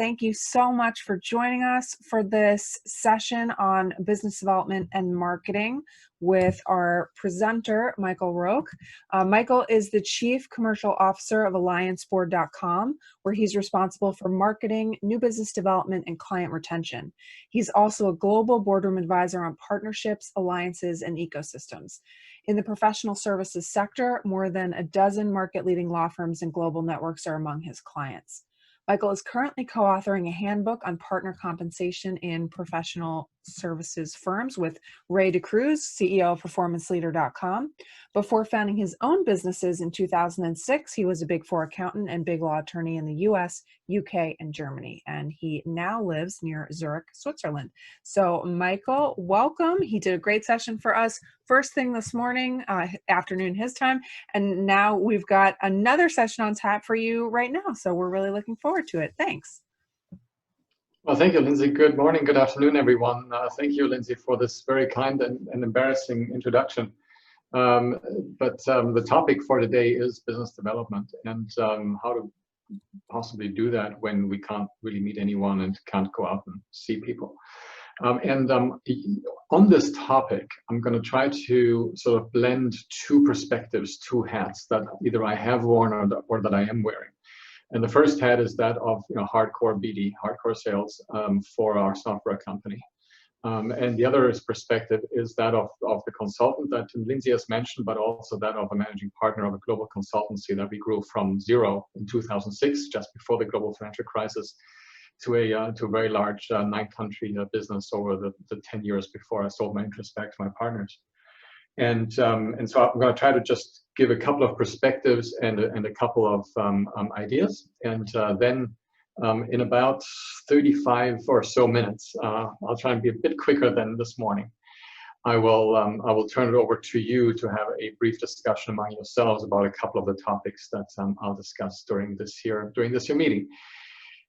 thank you so much for joining us for this session on business development and marketing with our presenter, Michael Roch. Michael is the Chief Commercial Officer of AllianceBoard.com, where he's responsible for marketing, new business development, and client retention. He's also a global boardroom advisor on partnerships, alliances, and ecosystems. In the professional services sector, more than a dozen market-leading law firms and global networks are among his clients. Michael is currently co-authoring a handbook on partner compensation in professional services firms with Ray DeCruz, CEO of PerformanceLeader.com. Before founding his own businesses in 2006, he was a Big Four accountant and big law attorney in the US, UK, and Germany, and he now lives near Zurich, Switzerland. So Michael, welcome. He did a great session for us first thing this morning, afternoon his time, and now we've got another session on tap for you right now. So we're really looking forward to it. Thanks. Well, thank you, Lindsay. Good morning, good afternoon, everyone. Thank you, Lindsay, for this very kind and embarrassing introduction. The topic for today is business development and how to possibly do that when we can't really meet anyone and can't go out and see people. On this topic, I'm going to try to sort of blend two perspectives, two hats that either I have worn or that I am wearing. And the first hat is that of hardcore BD, hardcore sales for our software company. And the other perspective is that of the consultant that Lindsay has mentioned, but also that of a managing partner of a global consultancy that we grew from zero in 2006, just before the global financial crisis, to a very large 9-country business over the 10 years before I sold my interest back to my partners. And so I'm going to try to just give a couple of perspectives and a couple of ideas, and then in about 35 or so minutes, I'll try and be a bit quicker than this morning. I will turn it over to you to have a brief discussion among yourselves about a couple of the topics that I'll discuss during this here meeting.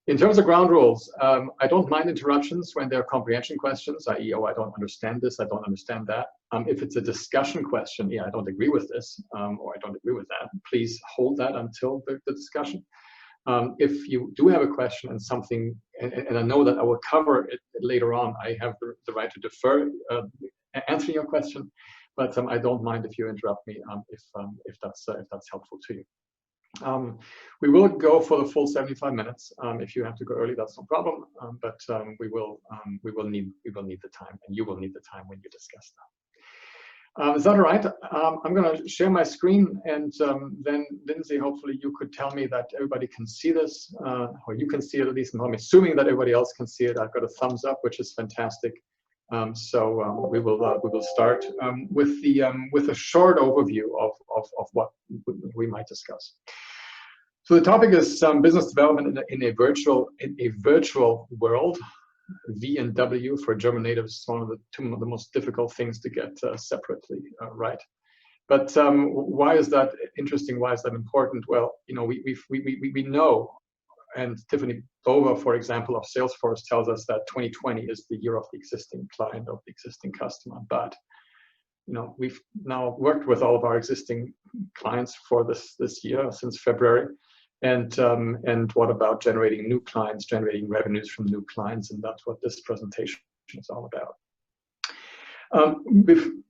In terms of ground rules, I don't mind interruptions when there are comprehension questions, i.e., oh, I don't understand this, I don't understand that. If it's a discussion question, yeah, I don't agree with this, or I don't agree with that, please hold that until the discussion. If you do have a question and something, and I know that I will cover it later on, I have the right to defer answering your question, but I don't mind if you interrupt me if that's helpful to you. We will go for the full 75 minutes. If you have to go early, that's no problem. But we will need the time, and you will need the time when you discuss that. Is that all right? I'm going to share my screen, and then Lindsay, hopefully you could tell me that everybody can see this, or you can see it at least. I'm assuming that everybody else can see it. I've got a thumbs up, which is fantastic. So we will start with a short overview of what we might discuss. So the topic is business development in a virtual world. V and W for German natives is one of the most difficult things to get separately right. But why is that interesting? Why is that important? Well, we know, and Tiffany Bova, for example, of Salesforce, tells us that 2020 is the year of the existing client, of the existing customer. But we've now worked with all of our existing clients for this year since February. And what about generating new clients, generating revenues from new clients? And that's what this presentation is all about.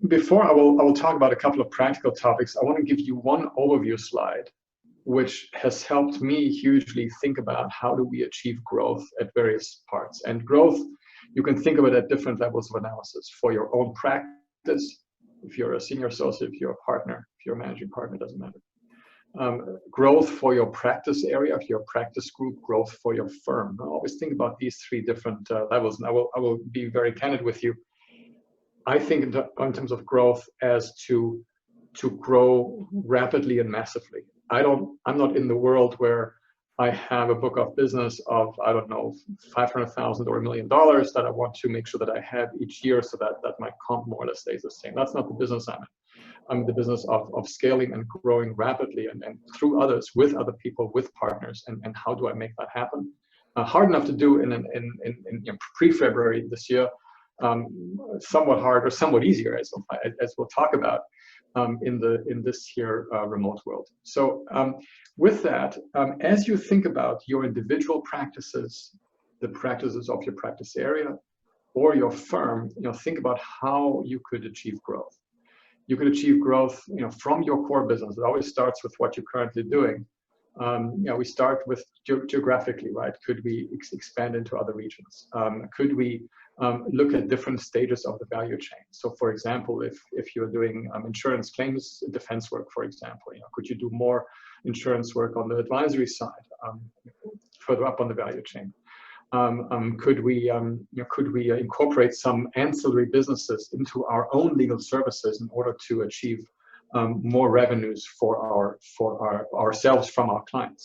Before I will talk about a couple of practical topics, I want to give you one overview slide, which has helped me hugely think about how do we achieve growth at various parts. And growth, you can think of it at different levels of analysis. For your own practice, if you're a senior associate, if you're a partner, if you're a managing partner, it doesn't matter. Growth for your practice area, if you're a practice group, growth for your firm. I always think about these three different levels, and I will be very candid with you. I think in terms of growth as to grow rapidly and massively. I'm not in the world where I have a book of business of, I don't know, $500,000 or $1 million that I want to make sure that I have each year so that my comp more or less stays the same. That's not the business I'm in. I'm in the business of scaling and growing rapidly and through others, with other people, with partners, and how do I make that happen? Hard enough to do in pre-February this year, somewhat hard or somewhat easier, as we'll talk about in this here remote world. So with that, as you think about your individual practices the practices of your practice area or your firm, think about how you could achieve growth. You could achieve growth, from your core business. It always starts with what you're currently doing. We start with geographically, right? Could we expand into other regions? Could we look at different stages of the value chain? So, for example, if you're doing insurance claims defense work, for example, could you do more insurance work on the advisory side, further up on the value chain? Could we incorporate some ancillary businesses into our own legal services in order to achieve more revenues for ourselves from our clients?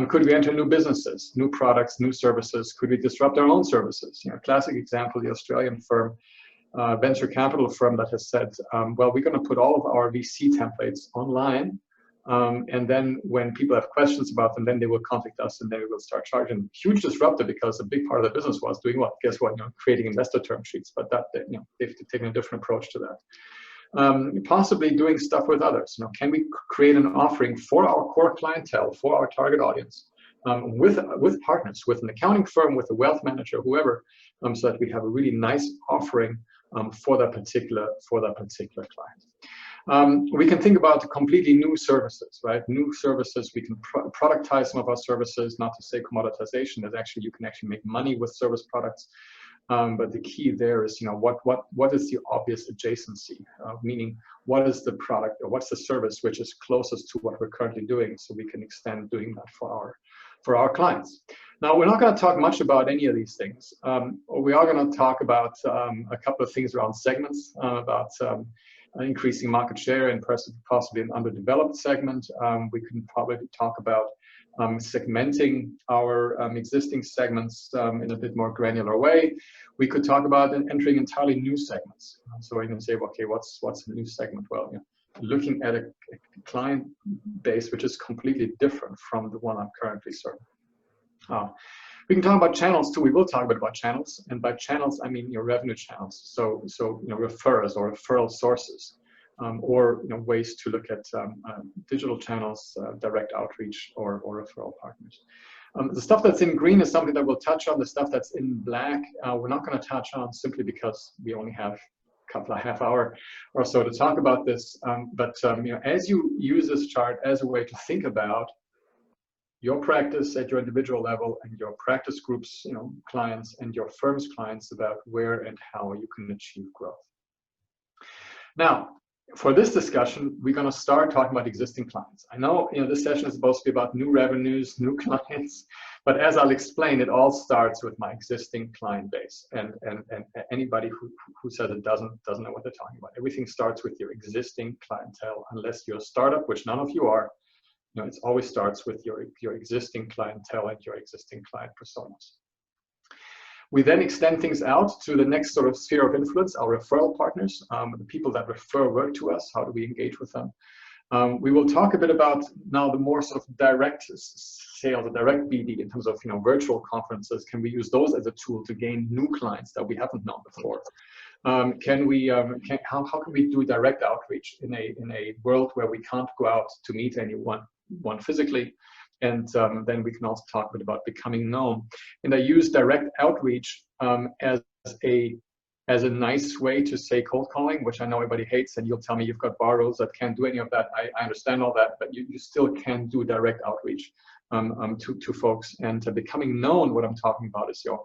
Could we enter new businesses, new products, new services? Could we disrupt our own services? Classic example, the Australian firm, venture capital firm that has said, well, we're going to put all of our VC templates online. And then when people have questions about them, then they will contact us and then we will start charging. Huge disruptor, because a big part of the business was doing what? Guess what? Creating investor term sheets, but that, they've taken a different approach to that. Possibly doing stuff with others. Can we create an offering for our core clientele, for our target audience, with partners, with an accounting firm, with a wealth manager, whoever, so that we have a really nice offering for that particular client. We can think about completely new services, right? New services. We can productize some of our services, not to say commoditization. That actually you can actually make money with service products. But the key there is, what is the obvious adjacency? Meaning, what is the product or what's the service which is closest to what we're currently doing, so we can extend doing that for our clients. Now, we're not going to talk much about any of these things. We are going to talk about a couple of things around segments, about increasing market share and possibly an underdeveloped segment. We can probably talk about segmenting our existing segments in a bit more granular way. We could talk about entering entirely new segments. So you can say, okay, what's a new segment? Well, looking at a client base which is completely different from the one I'm currently serving. We can talk about channels too. We will talk a bit about channels, and by channels I mean your revenue channels. So referrals or referral sources. Or ways to look at digital channels, direct outreach, or referral partners. The stuff that's in green is something that we'll touch on. The stuff that's in black, we're not going to touch on, simply because we only have a couple of half hour or so to talk about this. But as you use this chart as a way to think about your practice at your individual level and your practice groups, clients, and your firm's clients, about where and how you can achieve growth. Now, for this discussion, we're going to start talking about existing clients. I know, this session is supposed to be about new revenues, new clients, but as I'll explain, it all starts with my existing client base. And anybody who says it doesn't know what they're talking about. Everything starts with your existing clientele, unless you're a startup, which none of you are. It always starts with your existing clientele and your existing client personas. We then extend things out to the next sort of sphere of influence, our referral partners, the people that refer work to us. How do we engage with them? We will talk a bit about now the more sort of direct sales, the direct BD in terms of virtual conferences. Can we use those as a tool to gain new clients that we haven't known before? How can we do direct outreach in a world where we can't go out to meet anyone physically? And then we can also talk a bit about becoming known. And I use direct outreach as a nice way to say cold calling, which I know everybody hates. And you'll tell me you've got bar rules that can't do any of that. I understand all that, but you still can do direct outreach to folks. And becoming known, what I'm talking about is your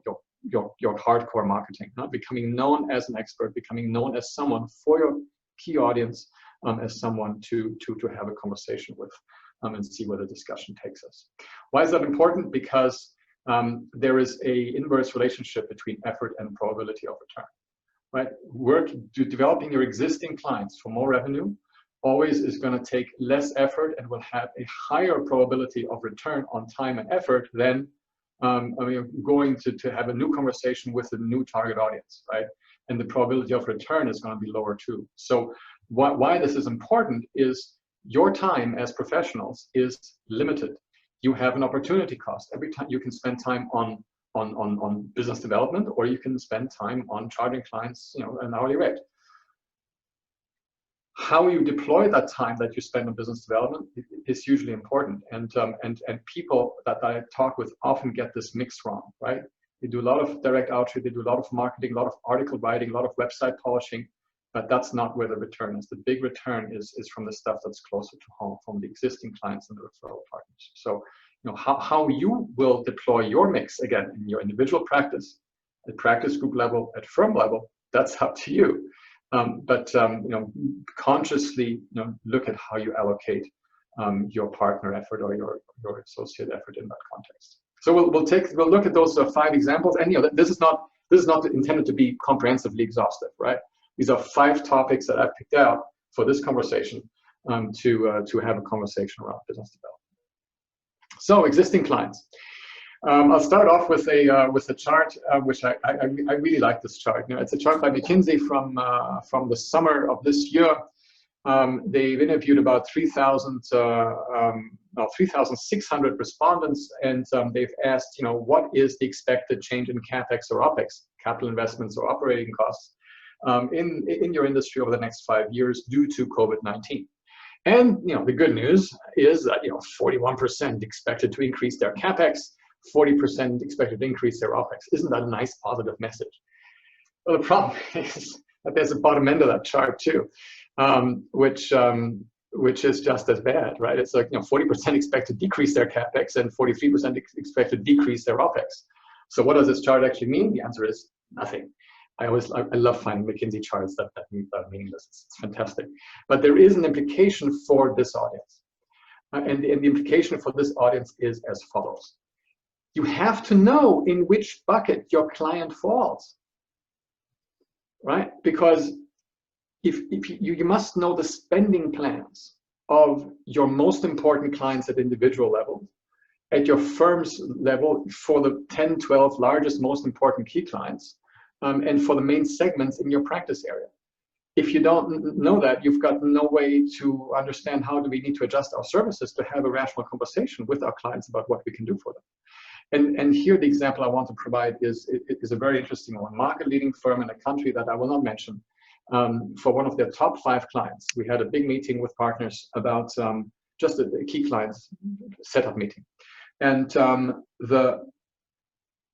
hardcore marketing, not becoming known as an expert, becoming known as someone for your key audience, as someone to have a conversation with. And see where the discussion takes us. Why is that important? Because there is an inverse relationship between effort and probability of return. Right? Developing your existing clients for more revenue always is going to take less effort and will have a higher probability of return on time and effort than going to have a new conversation with a new target audience, right? And the probability of return is going to be lower too. So why this is important is your time as professionals is limited. You have an opportunity cost. Every time you can spend time on business development, or you can spend time on charging clients, an hourly rate. How you deploy that time that you spend on business development is usually important. And people that I talk with often get this mix wrong, right? They do a lot of direct outreach, they do a lot of marketing, a lot of article writing, a lot of website polishing, but that's not where the return is. The big return is from the stuff that's closer to home, from the existing clients and the referral partners. So, how you will deploy your mix, again, in your individual practice, at practice group level, at firm level, that's up to you. But consciously, look at how you allocate your partner effort or your associate effort in that context. So we'll look at those 5 examples, and this is not intended to be comprehensively exhaustive, right? These are 5 topics that I've picked out for this conversation to have a conversation around business development. So existing clients. I'll start off with a chart which I really like this chart. It's a chart by McKinsey from the summer of this year. They've interviewed about 3,600 respondents, and they've asked, what is the expected change in CapEx or OpEx, capital investments or operating costs, in your industry over the next 5 years due to COVID-19. And the good news is that 41% expected to increase their CapEx, 40% expected to increase their OpEx. Isn't that a nice positive message? Well, the problem is that there's a bottom end of that chart too, which is just as bad, right? It's like 40% expect to decrease their CapEx and 43% expect to decrease their OpEx. So what does this chart actually mean? The answer is nothing. I love finding McKinsey charts that mean meaningless. It's fantastic. But there is an implication for this audience. And the implication for this audience is as follows. You have to know in which bucket your client falls, right? Because if you must know the spending plans of your most important clients at individual level, at your firm's level for the 10, 12 largest, most important key clients, and for the main segments in your practice area. If you don't know that, you've got no way to understand how do we need to adjust our services to have a rational conversation with our clients about what we can do for them. And here the example I want to provide is a very interesting one. Market leading firm in a country that I will not mention, for one of their top 5 clients. We had a big meeting with partners about just a key clients setup meeting. And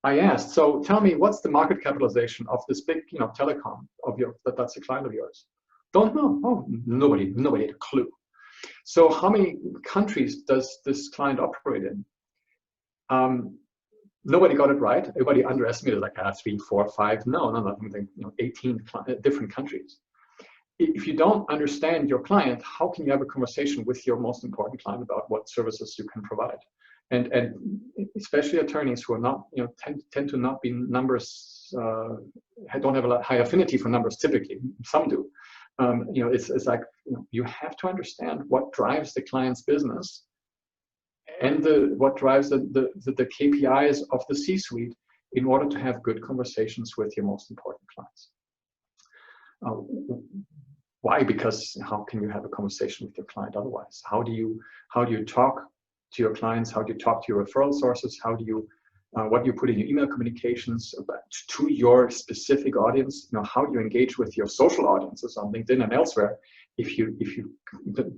I asked, so tell me, what's the market capitalization of this big, telecom of that's a client of yours? Don't know. Oh, nobody had a clue. So how many countries does this client operate in? Nobody got it right. Everybody underestimated, like 3, 4, 5. No, I think 18 different countries. If you don't understand your client, how can you have a conversation with your most important client about what services you can provide? And especially attorneys who are not, tend to not be numbers, don't have a high affinity for numbers typically. Some do. It's like you have to understand what drives the client's business and what drives the KPIs of the C-suite in order to have good conversations with your most important clients. Why? Because how can you have a conversation with your client otherwise? How do you talk to your clients? How do you talk to your referral sources? How do you what do you put in your email communications to your specific audience? How do you engage with your social audiences on LinkedIn and elsewhere if you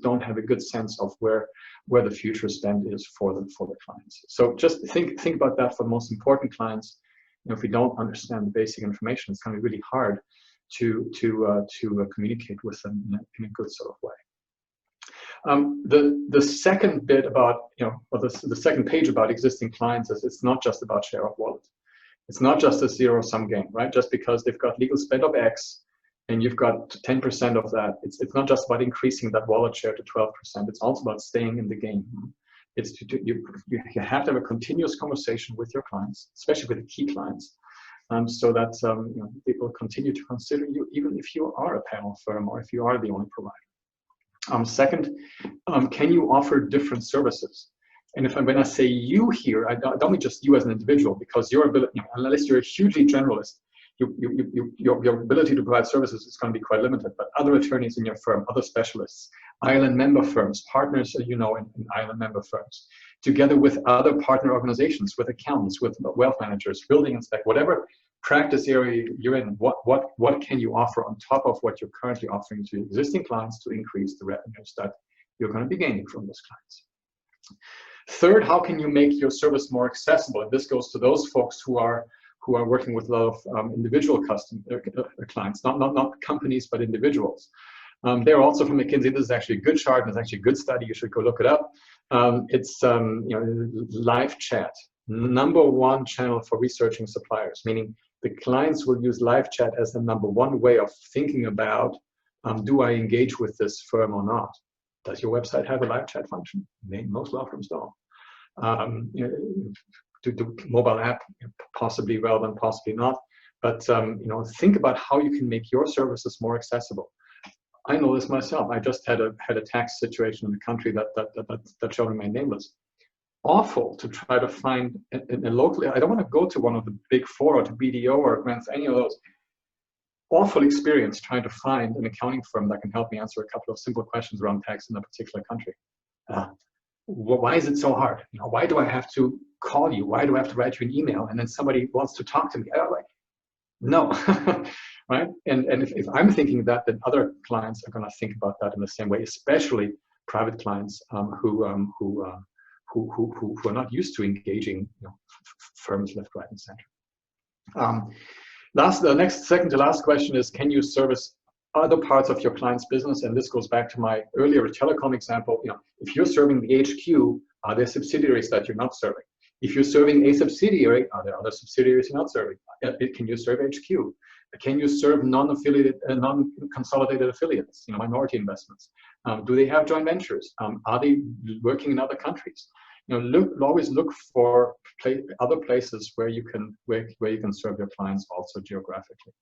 don't have a good sense of where the future spend is for the clients? So just think about that for the most important clients. If we don't understand the basic information, it's going to be really hard to communicate with them in a good sort of way. The second bit about, or the second page about existing clients is it's not just about share of wallet. It's not just a zero-sum game, right? Just because they've got legal spend of X and you've got 10% of that, it's not just about increasing that wallet share to 12%. It's also about staying in the game. It's you have to have a continuous conversation with your clients, especially with the key clients, so that they will continue to consider you even if you are a panel firm or if you are the only provider. Second, can you offer different services? And when I say you here, I don't mean just you as an individual, because your ability, unless you're a hugely generalist, your ability to provide services is going to be quite limited. But other attorneys in your firm, other specialists, ILN member firms, partners, in ILN member firms, together with other partner organizations, with accountants, with wealth managers, building inspectors, whatever practice area you're in, what can you offer on top of what you're currently offering to existing clients to increase the revenues that you're going to be gaining from those clients? Third, how can you make your service more accessible? And this goes to those folks who who are working with a lot of individual clients, not companies, but individuals. They're also from McKinsey. This is actually a good chart, and it's actually a good study. You should go look it up. It's live chat, #1 channel for researching suppliers, meaning the clients will use live chat as the #1 way of thinking about, do I engage with this firm or not? Does your website have a live chat function? Most law firms don't. Do mobile app, possibly relevant, possibly not. But think about how you can make your services more accessible. I know this myself. I just had a tax situation in the country that shall remain nameless. Awful to try to find a locally. I don't want to go to one of the big four or to BDO or any of those. Awful experience trying to find an accounting firm that can help me answer a couple of simple questions around tax in a particular country. Why is it so hard? Why do I have to call you? Why do I have to write you an email? And then somebody wants to talk to me. I'm like, no, right? And if I'm thinking that, then other clients are going to think about that in the same way, especially private clients who are not used to engaging firms left, right, and center. The second to last question is, can you service other parts of your client's business? And this goes back to my earlier telecom example. If you're serving the HQ, are there subsidiaries that you're not serving? If you're serving a subsidiary, are there other subsidiaries you're not serving? Can you serve HQ? Can you serve non-affiliated, non-consolidated affiliates, minority investments? Do they have joint ventures? Are they working in other countries? Always look for other places where you can serve your clients also geographically.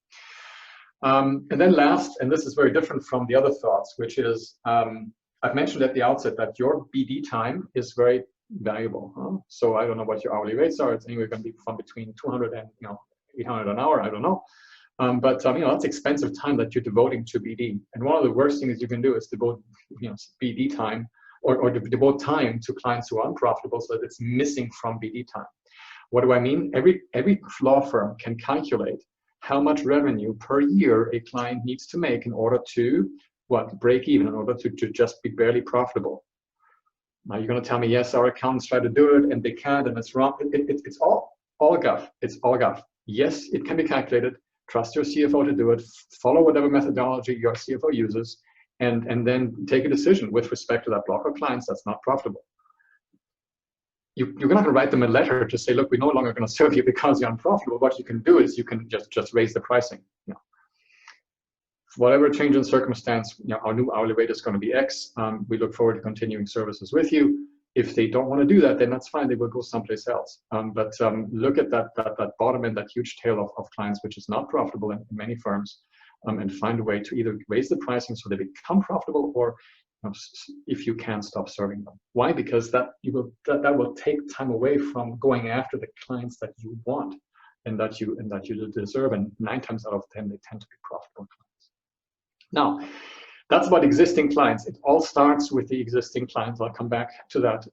And then last, and this is very different from the other thoughts, which is I've mentioned at the outset that your BD time is very valuable. So I don't know what your hourly rates are. It's anywhere going to be from between 200 and 800 an hour. I don't know. But that's expensive time that you're devoting to BD. And one of the worst things you can do is devote BD time or devote time to clients who are unprofitable, so that it's missing from BD time. What do I mean? Every law firm can calculate how much revenue per year a client needs to make in order to break even, in order to just be barely profitable. Now you're going to tell me, yes, our accountants try to do it and they can't, and it's wrong. It's all guff. It's all guff. Yes, it can be calculated. Trust your CFO to do it. Follow whatever methodology your CFO uses, and then take a decision with respect to that block of clients that's not profitable. You're not going to write them a letter to say, look, we're no longer going to serve you because you're unprofitable. What you can do is you can just raise the pricing. Whatever change in circumstance, our new hourly rate is going to be X. We look forward to continuing services with you. If they don't want to do that, then that's fine. They will go someplace else. But look at that bottom end, that huge tail of clients, which is not profitable in many firms, and find a way to either raise the pricing so they become profitable, or if you can, stop serving them. Why? Because that will take time away from going after the clients that you want and that you deserve. And 9 times out of 10, they tend to be profitable clients. Now, that's about existing clients. It all starts with the existing clients. I'll come back to that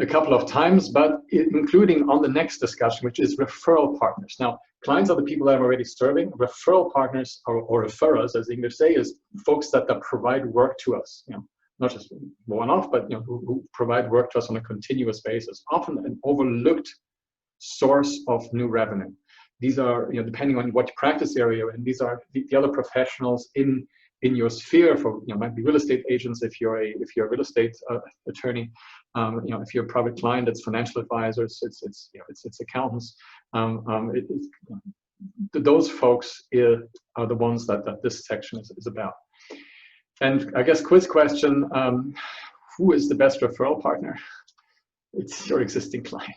a couple of times, but including on the next discussion, which is referral partners. Now, clients are the people that I'm already serving. Referral partners, or referrers, as the English say, is folks that provide work to us. Not just one-off, but who provide work to us on a continuous basis. Often an overlooked source of new revenue. These are, depending on what practice area you're in, these are the other professionals in your sphere. For might be real estate agents if you're a real estate attorney. If you're a private client, it's financial advisors, it's accountants. Those folks are the ones that this section is about. And I guess quiz question: who is the best referral partner? It's your existing client.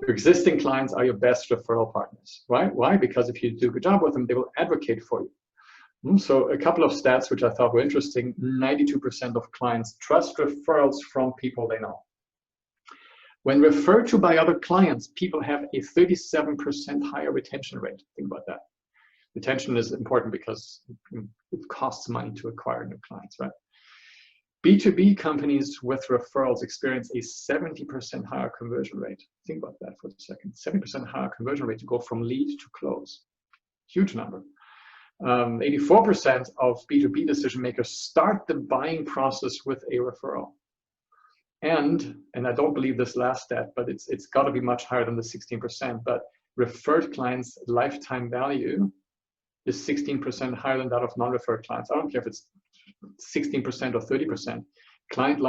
Your existing clients are your best referral partners. Why? Because if you do a good job with them, they will advocate for you. So a couple of stats which I thought were interesting: 92% of clients trust referrals from people they know. When referred to by other clients, people have a 37% higher retention rate. Think about that. Retention is important because it costs money to acquire new clients, right? B2B companies with referrals experience a 70% higher conversion rate. Think about that for a second. 70% higher conversion rate to go from lead to close. Huge number. 84% of B2B decision makers start the buying process with a referral. And I don't believe this last stat, but it's got to be much higher than the 16%, but referred clients' lifetime value is 16% higher than that of non-referred clients. I don't care if it's 16% or 30%. Client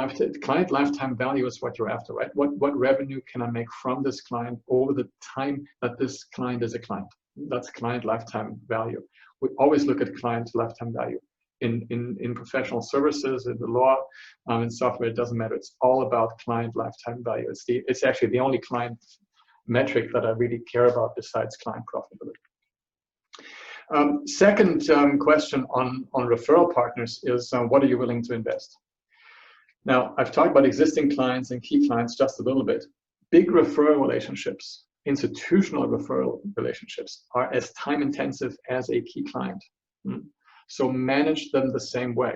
lifetime value is what you're after, right? What revenue can I make from this client over the time that this client is a client? That's client lifetime value. We always look at client lifetime value. In professional services, in the law, in software, it doesn't matter. It's all about client lifetime value. It's actually the only client metric that I really care about besides client profitability. Second question on referral partners is what are you willing to invest? Now, I've talked about existing clients and key clients just a little bit. Big referral relationships, institutional referral relationships are as time intensive as a key client. So manage them the same way.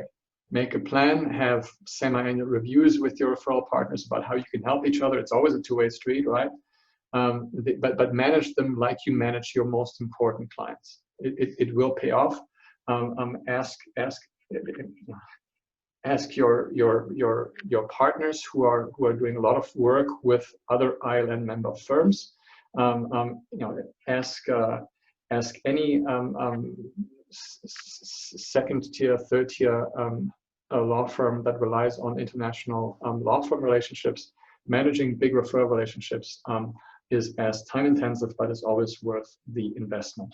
Make a plan, have semi-annual reviews with your referral partners about how you can help each other. It's always a two-way street, right? But manage them like you manage your most important clients. It will pay off. Ask your partners who are doing a lot of work with other ILN member firms. Ask any second tier, third tier law firm that relies on international law firm relationships. Managing big referral relationships is as time intensive, but is always worth the investment.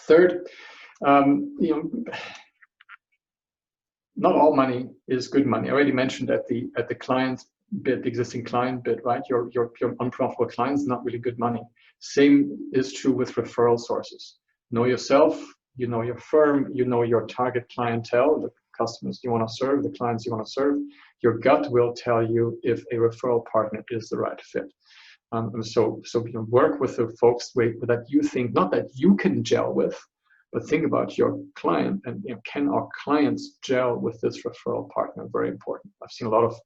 Third, not all money is good money. I already mentioned at the client bit, the existing client bit, right? Your unprofitable client is not really good money. Same is true with referral sources. Know yourself, you know your firm, you know your target clientele, the customers you want to serve, the clients you want to serve. Your gut will tell you if a referral partner is the right fit. So work with the folks that you think, not that you can gel with, but think about your client and can our clients gel with this referral partner? Very important. I've seen a lot of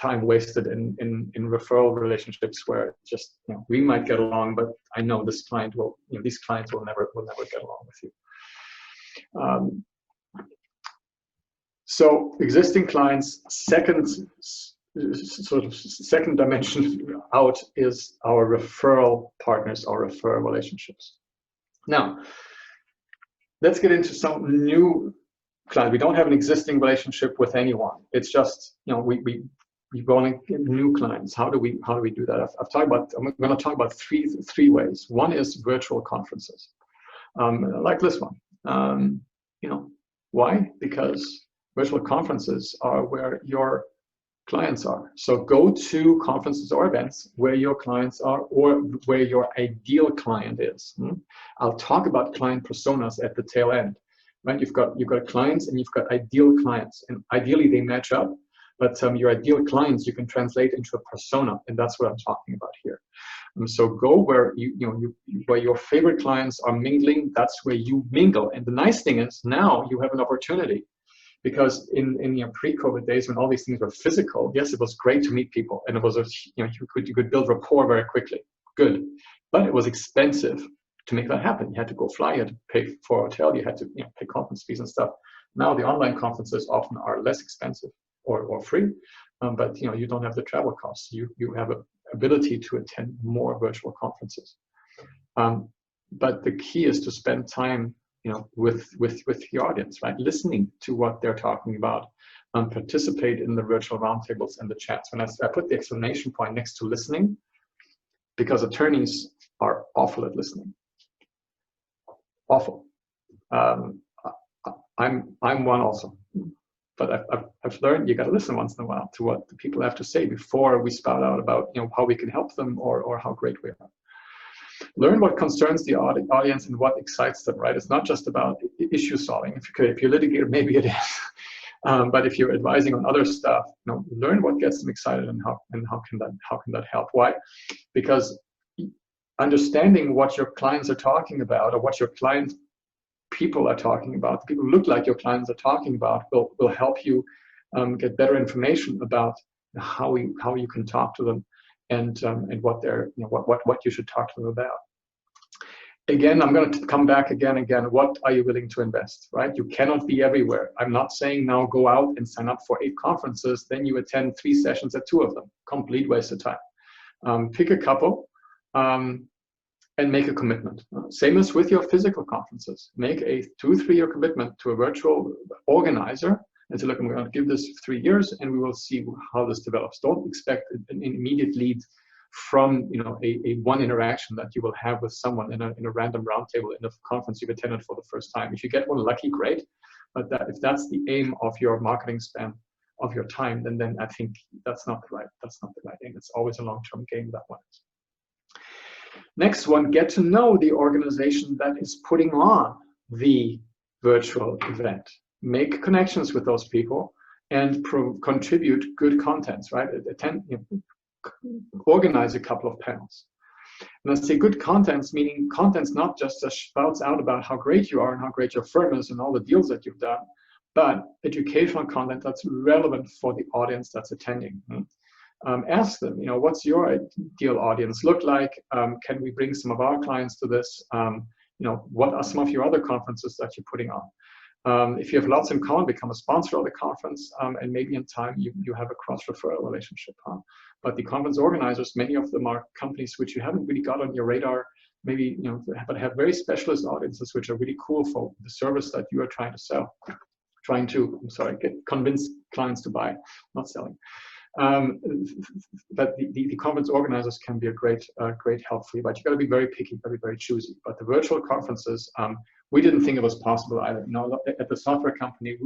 time wasted in referral relationships where just we might get along, but I know this client will, these clients will never get along with you. So existing clients, second dimension out is our referral partners, our referral relationships. Now, let's get into some new clients. We don't have an existing relationship with anyone. It's just we want to get new clients. How do we do that? I'm going to talk about three ways. One is virtual conferences, like this one. Why? Because virtual conferences are where your clients are. So go to conferences or events where your clients are or where your ideal client is. I'll talk about client personas at the tail end. Right? You've got clients and you've got ideal clients, and ideally they match up. But your ideal clients you can translate into a persona, and that's what I'm talking about here. So go where where your favorite clients are mingling. That's where you mingle. And the nice thing is now you have an opportunity. Because in pre-COVID days when all these things were physical, yes, it was great to meet people, and it was you could build rapport very quickly. Good, but it was expensive to make that happen. You had to go fly, you had to pay for a hotel, you had to pay conference fees and stuff. Now the online conferences often are less expensive or free, but you don't have the travel costs. You have an ability to attend more virtual conferences. But the key is to spend time with the audience, right? Listening to what they're talking about, participate in the virtual roundtables and the chats. When I put the exclamation point next to listening, because attorneys are awful at listening. Awful. I'm one also, but I've learned you got to listen once in a while to what the people have to say before we spout out about how we can help them or how great we are. Learn what concerns the audience and what excites them, right? It's not just about issue solving. If you're a litigator, maybe it is. But if you're advising on other stuff, learn what gets them excited and how can that help? Why? Because understanding what your clients are talking about or what your client people are talking about, the people who look like your clients are talking about, will help you get better information about how you can talk to them. And what they're what you should talk to them about. Again, I'm going to come back again. What are you willing to invest? Right? You cannot be everywhere. I'm not saying now go out and sign up for 8 conferences, then you attend 3 sessions at 2 of them. Complete waste of time. Pick a couple and make a commitment. Same as with your physical conferences. Make a 2-3 year commitment to a virtual organizer and say, look, I'm going to give this 3 years and we will see how this develops. Don't expect an immediate lead from a one interaction that you will have with someone in a random roundtable in a conference you've attended for the first time. If you get one lucky, great. But if that's the aim of your marketing span of your time, then I think that's not the right aim. It's always a long-term game, that one is. Next one, get to know the organization that is putting on the virtual event. Make connections with those people and contribute good contents, right? Organize a couple of panels. And I say good contents, meaning contents not just that spouts out about how great you are and how great your firm is and all the deals that you've done, but educational content that's relevant for the audience that's attending. Ask them, what's your ideal audience look like? Can we bring some of our clients to this? What are some of your other conferences that you're putting on? If you have lots in common, become a sponsor of the conference, and maybe in time you have a cross-referral relationship. But the conference organizers, many of them are companies which you haven't really got on your radar, maybe, but have very specialist audiences which are really cool for the service that you are trying to sell. Convince clients to buy, not selling. But the conference organizers can be a great help for you, but you got to be very picky, very choosy. But the virtual conferences, we didn't think it was possible either. At the software company,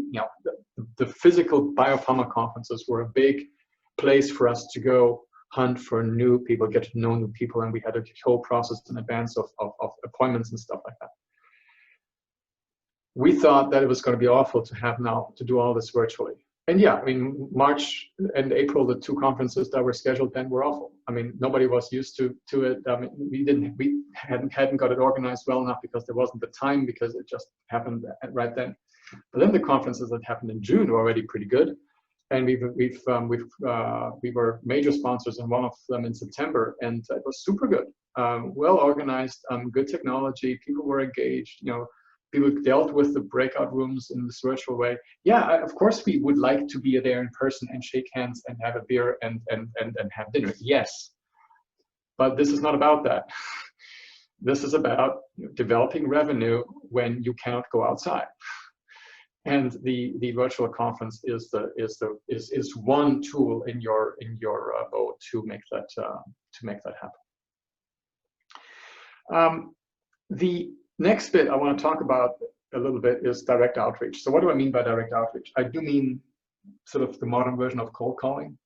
the physical biopharma conferences were a big place for us to go hunt for new people, get to know new people, and we had a whole process in advance of appointments and stuff like that. We thought that it was going to be awful to have now to do all this virtually. And yeah, March and April, the 2 conferences that were scheduled then were awful. Nobody was used to it. We hadn't got it organized well enough because there wasn't the time, because it just happened right then. But then the conferences that happened in June were already pretty good, and we were major sponsors in one of them in September, and it was super good, well organized, good technology. People were engaged. People dealt with the breakout rooms in this virtual way. Yeah, of course we would like to be there in person and shake hands and have a beer and have dinner. Yes, but this is not about that. This is about developing revenue when you cannot go outside. And the virtual conference is one tool in your boat to make that happen. The next bit I want to talk about a little bit is direct outreach. So what do I mean by direct outreach? I do mean sort of the modern version of cold calling.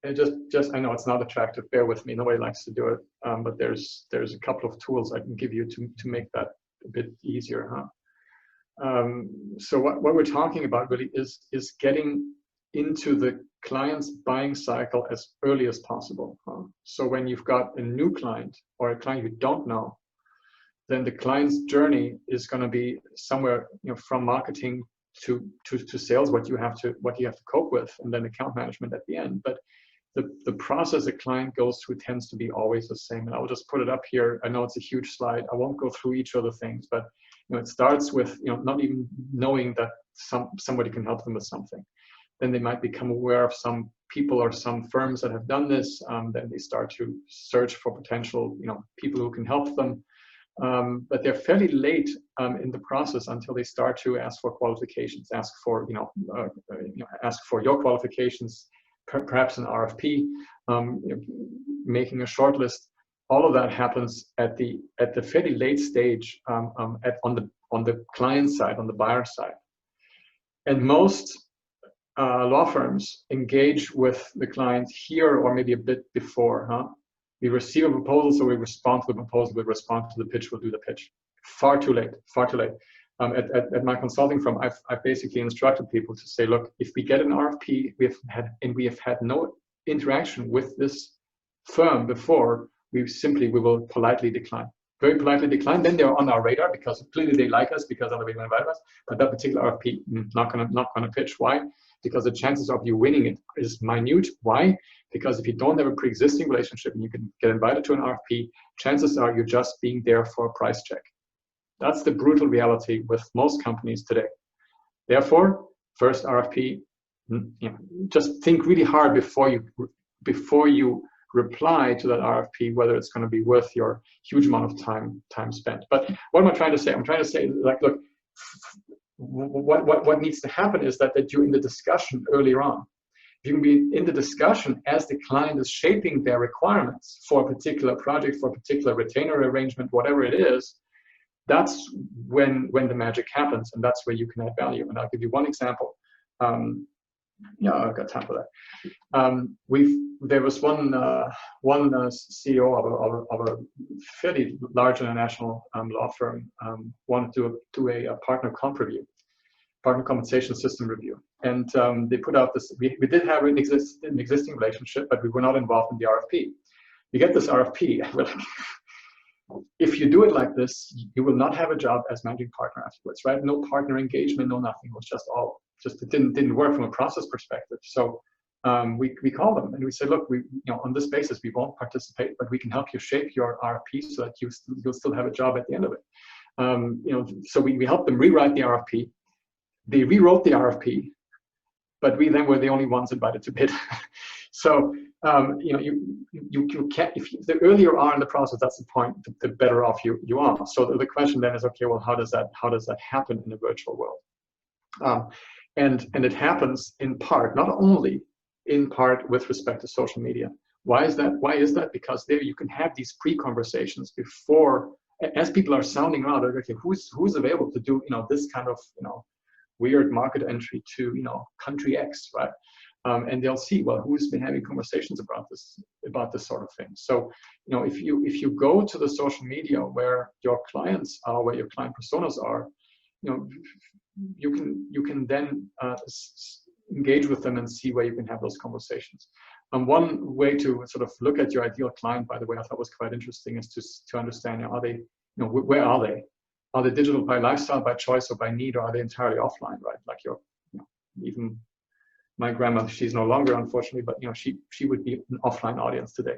And just I know it's not attractive, bear with me, nobody likes to do it, but there's a couple of tools I can give you to make that a bit easier. So what we're talking about really is getting into the client's buying cycle as early as possible. So when you've got a new client or a client you don't know, then the client's journey is going to be somewhere from marketing to sales, what you have to cope with, and then account management at the end. But the process a client goes through tends to be always the same. And I will just put it up here. I know it's a huge slide. I won't go through each of the things, but it starts with not even knowing that somebody can help them with something. Then they might become aware of some people or some firms that have done this. Then they start to search for potential people who can help them. But they're fairly late in the process until they start to ask for qualifications, ask for your qualifications, perhaps an RFP, making a short list. All of that happens at the fairly late stage on the client side, on the buyer side. And most law firms engage with the client here or maybe a bit before. We receive a proposal, so we respond to the proposal, we respond to the pitch, we'll do the pitch. Far too late, far too late. At my consulting firm, I've basically instructed people to say, look, if we get an RFP, we have had no interaction with this firm before, we will politely decline. Very politely decline. Then they're on our radar because clearly they like us because other people invite us. But that particular RFP, not gonna pitch. Why? Because the chances of you winning it is minute. Why? Because if you don't have a pre-existing relationship and you can get invited to an RFP, chances are you're just being there for a price check. That's the brutal reality with most companies today. Therefore, first RFP, just think really hard before you reply to that RFP, whether it's going to be worth your huge amount of time spent. But what am I trying to say? I'm trying to say, like, look, what needs to happen is that you're in the discussion earlier on. You can be in the discussion as the client is shaping their requirements for a particular project, for a particular retainer arrangement, whatever it is. That's when the magic happens, and that's where you can add value. And I'll give you one example. Yeah, I've got time for that. There was one CEO of a fairly large international law firm wanted to do a partner compensation system review, and they put out this. We did have an existing relationship, but we were not involved in the RFP. You get this RFP, and we're like, if you do it like this, you will not have a job as managing partner afterwards, right? No partner engagement, no nothing. It was it didn't work from a process perspective. So we called them and we said, look, on this basis we won't participate, but we can help you shape your RFP so that you'll still have a job at the end of it. So we helped them rewrite the RFP. They rewrote the RFP, but we then were the only ones invited to bid. So you can't, the earlier you are in the process, that's the point, the better off you are. So the question then is, okay, well, how does that happen in the virtual world? And it happens in part, not only in part with respect to social media. Why is that? Because there you can have these pre-conversations before, as people are sounding out, okay, who's available to do this kind of weird market entry to country X, right? And they'll see, well, who's been having conversations about this sort of thing. So if you go to the social media where your clients are, where your client personas are, you can then engage with them and see where you can have those conversations. One way to sort of look at your ideal client, by the way, I thought was quite interesting, is to understand, are they, where are they? Are they digital by lifestyle, by choice, or by need, or are they entirely offline, right? Like even my grandma, she's no longer, unfortunately, but she would be an offline audience today.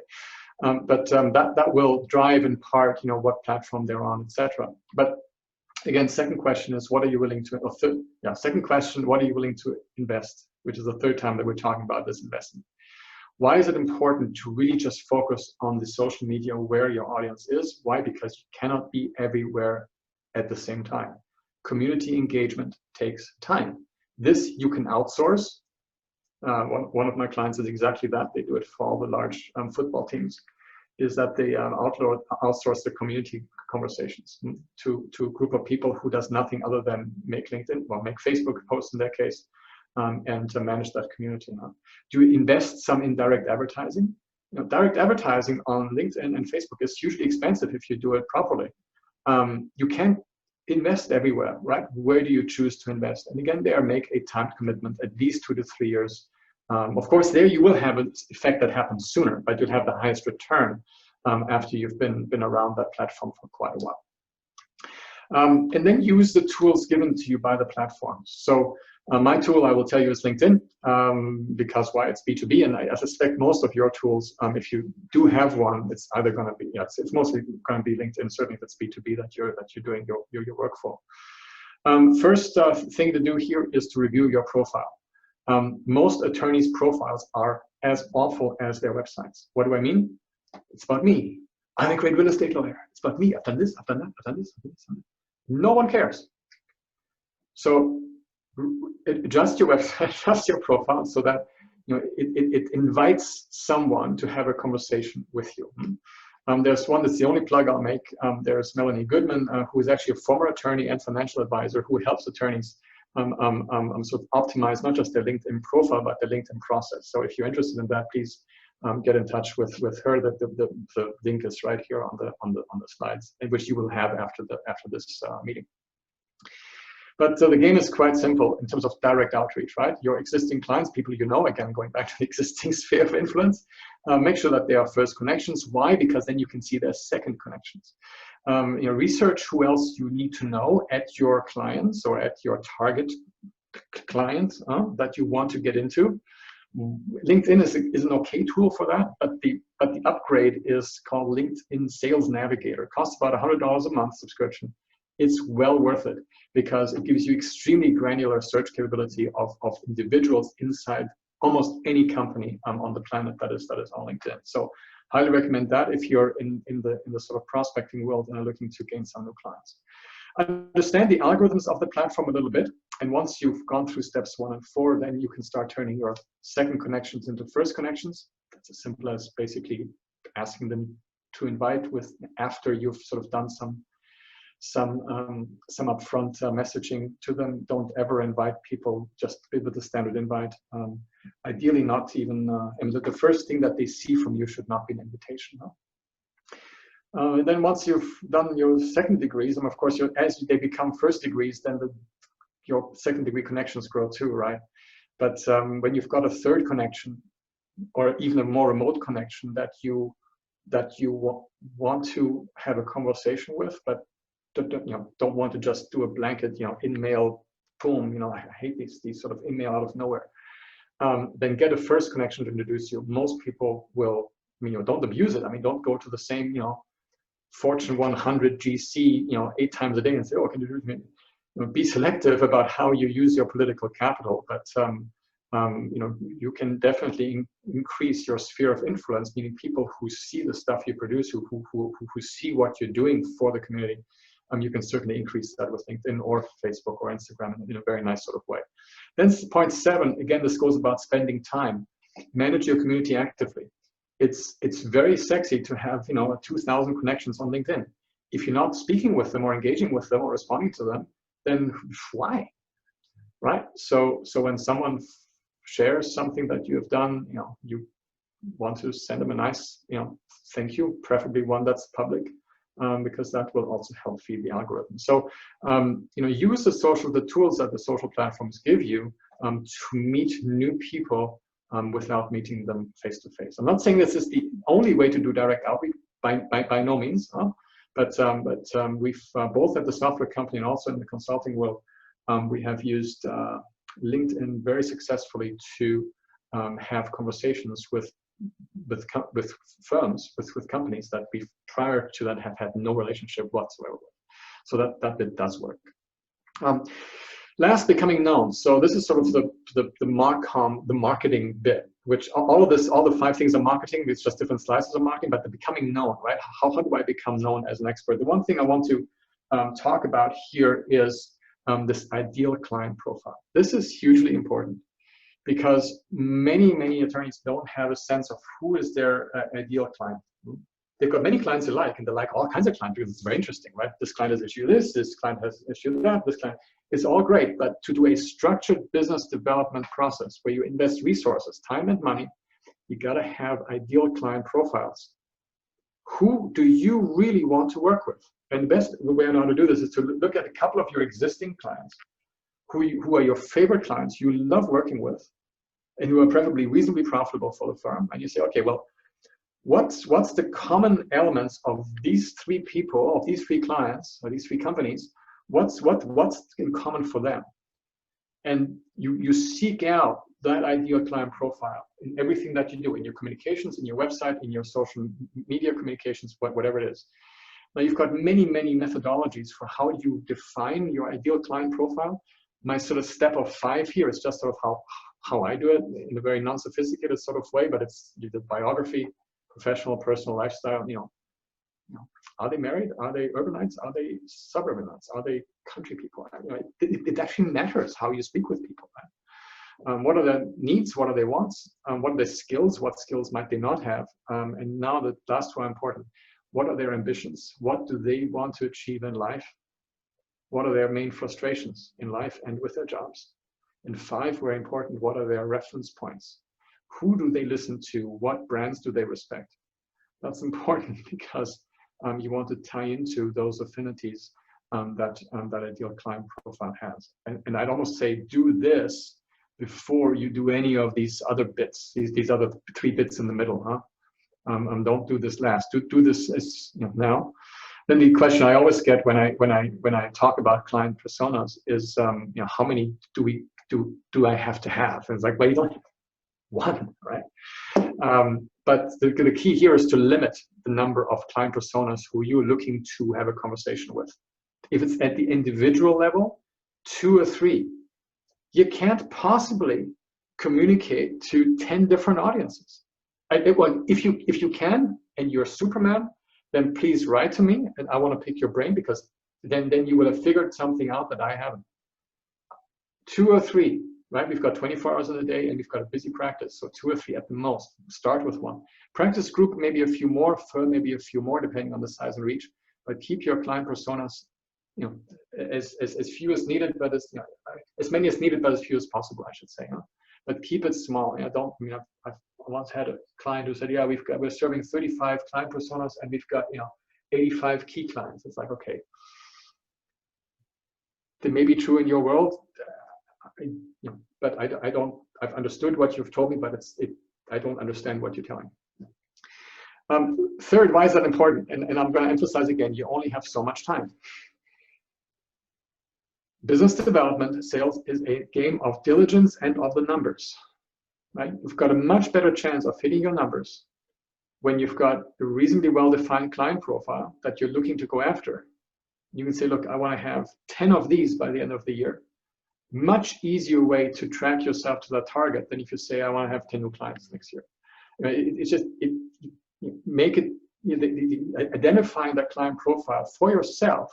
But that will drive in part, what platform they're on, etc. But again, second question is, what are you willing to? Second question, what are you willing to invest? Which is the third time that we're talking about this investment. Why is it important to really just focus on the social media where your audience is? Why? Because you cannot be everywhere at the same time. Community engagement takes time. This you can outsource. One of my clients is exactly that. They do it for all the large football teams, is that they outsource the community conversations to a group of people who does nothing other than make LinkedIn, well, make Facebook posts in their case, and to manage that community. Do you invest some in direct advertising? Direct advertising on LinkedIn and Facebook is hugely expensive if you do it properly. You can't invest everywhere, right? Where do you choose to invest? And again, there make a time commitment, at least 2 to 3 years. Of course, there you will have an effect that happens sooner, but you'll have the highest return after you've been around that platform for quite a while. And then use the tools given to you by the platforms. So my tool, I will tell you, is LinkedIn, because why? It's B2B, and I suspect most of your tools, if you do have one, it's either going to be, it's mostly going to be LinkedIn, certainly if it's B2B that you're doing your work for. First thing to do here is to review your profile. Most attorneys' profiles are as awful as their websites. What do I mean? It's about me. I'm a great real estate lawyer. It's about me. I've done this, I've done that, I've done this, I've done this. No one cares. So adjust your website, adjust your profile so that it invites someone to have a conversation with you. There's one that's the only plug I'll make. There's Melanie Goodman, who is actually a former attorney and financial advisor who helps attorneys sort of optimize not just their LinkedIn profile, but the LinkedIn process. So if you're interested in that, please get in touch with her. The link is right here on the slides, in which you will have after this meeting. But the game is quite simple in terms of direct outreach, right? Your existing clients, people again, going back to the existing sphere of influence, make sure that they are first connections. Why? Because then you can see their second connections. Research who else you need to know at your clients or at your target clients that you want to get into. LinkedIn is an okay tool for that, but the upgrade is called LinkedIn Sales Navigator. It costs about $100 a month subscription. It's well worth it because it gives you extremely granular search capability of individuals inside almost any company on the planet that is on LinkedIn. So highly recommend that if you're in the sort of prospecting world and are looking to gain some new clients. Understand the algorithms of the platform a little bit, and once you've gone through steps 1 and 4, then you can start turning your second connections into first connections. That's as simple as basically asking them to invite after you've sort of done some upfront messaging to them. Don't ever invite people just with the standard invite. Ideally, not even. And the first thing that they see from you should not be an invitation. No? And then once you've done your second degrees, and of course, as they become first degrees, then your second degree connections grow too, right? But when you've got a third connection, or even a more remote connection that you want to have a conversation with, but don't want to just do a blanket, in-mail, boom, I hate these sort of in-mail out of nowhere. Then get a first connection to introduce you. Most people will, don't abuse it. Don't go to the same, Fortune 100 GC, 8 times a day and say, oh, can you do it? Be selective about how you use your political capital, but you can definitely increase your sphere of influence, meaning people who see the stuff you produce, who see what you're doing for the community. You can certainly increase that with LinkedIn or Facebook or Instagram in a very nice sort of way. Then point 7, again, this goes about spending time. Manage your community actively. It's very sexy to have 2,000 connections on LinkedIn. If you're not speaking with them or engaging with them or responding to them, then why? Right? So when someone shares something that you have done, you want to send them a nice thank you, preferably one that's public. Because that will also help feed the algorithm. So, use the tools that the social platforms give you to meet new people without meeting them face to face. I'm not saying this is the only way to do direct outreach, by no means, but we've both at the software company and also in the consulting world, we have used LinkedIn very successfully to have conversations with firms, with companies that we prior to that have had no relationship whatsoever with. So that bit does work. Last, becoming known. So this is sort of the marketing bit, which all the 5 things are marketing. It's just different slices of marketing, but the becoming known, right? How do I become known as an expert? The one thing I want to talk about here is this ideal client profile. This is hugely important, because many attorneys don't have a sense of who is their ideal client. They've got many clients they like, and they like all kinds of clients because it's very interesting, right? This client has issued this client has issued that, this client. It's all great, but to do a structured business development process where you invest resources, time and money, you gotta have ideal client profiles. Who do you really want to work with? And the best way I know how to do this is to look at a couple of your existing clients, who are your favorite clients you love working with, and who are preferably reasonably profitable for the firm. And you say, okay, well, what's the common elements of these 3 people, of these 3 clients, or these 3 companies? What's in common for them? And you seek out that ideal client profile in everything that you do, in your communications, in your website, in your social media communications, whatever it is. Now, you've got many methodologies for how you define your ideal client profile. My sort of step of 5 here is just sort of how I do it in a very non-sophisticated sort of way, but it's the biography, professional, personal lifestyle. Are they married? Are they urbanites? Are they suburbanites? Are they country people? It actually matters how you speak with people. Right? What are their needs? What are their wants? What are their skills? What skills might they not have? And now the last 2 are important. What are their ambitions? What do they want to achieve in life? What are their main frustrations in life and with their jobs? And 5, very important, what are their reference points? Who do they listen to? What brands do they respect? That's important because you want to tie into those affinities that ideal client profile has. And I'd almost say do this before you do any of these other bits, these other 3 bits in the middle, huh? Don't do this last. Do this as now. Then the question I always get when I talk about client personas is how many do I have to have? And it's like, well, you don't have 1, right? But the key here is to limit the number of client personas who you're looking to have a conversation with. If it's at the individual level, 2 or 3. You can't possibly communicate to 10 different audiences. Well, if you can, and you're Superman, then please write to me, and I want to pick your brain, because then you will have figured something out that I haven't. 2 or 3, right? We've got 24 hours in a day, and we've got a busy practice, so 2 or 3 at the most. Start with 1. Practice group, maybe a few more, firm, maybe a few more, depending on the size and reach. But keep your client personas, as few as needed, but as many as needed, but as few as possible, I should say. But keep it small. I've once had a client who said, "Yeah, we're serving 35 client personas, and we've got 85 key clients." It's like, okay, they may be true in your world, but I don't. I've understood what you've told me, but I don't understand what you're telling me. Third, why is that important? And I'm going to emphasize again, you only have so much time. Business development, sales is a game of diligence and of the numbers, right? You've got a much better chance of hitting your numbers when you've got a reasonably well-defined client profile that you're looking to go after. You can say, look, I want to have 10 of these by the end of the year. Much easier way to track yourself to that target than if you say, I want to have 10 new clients next year. Identifying that client profile for yourself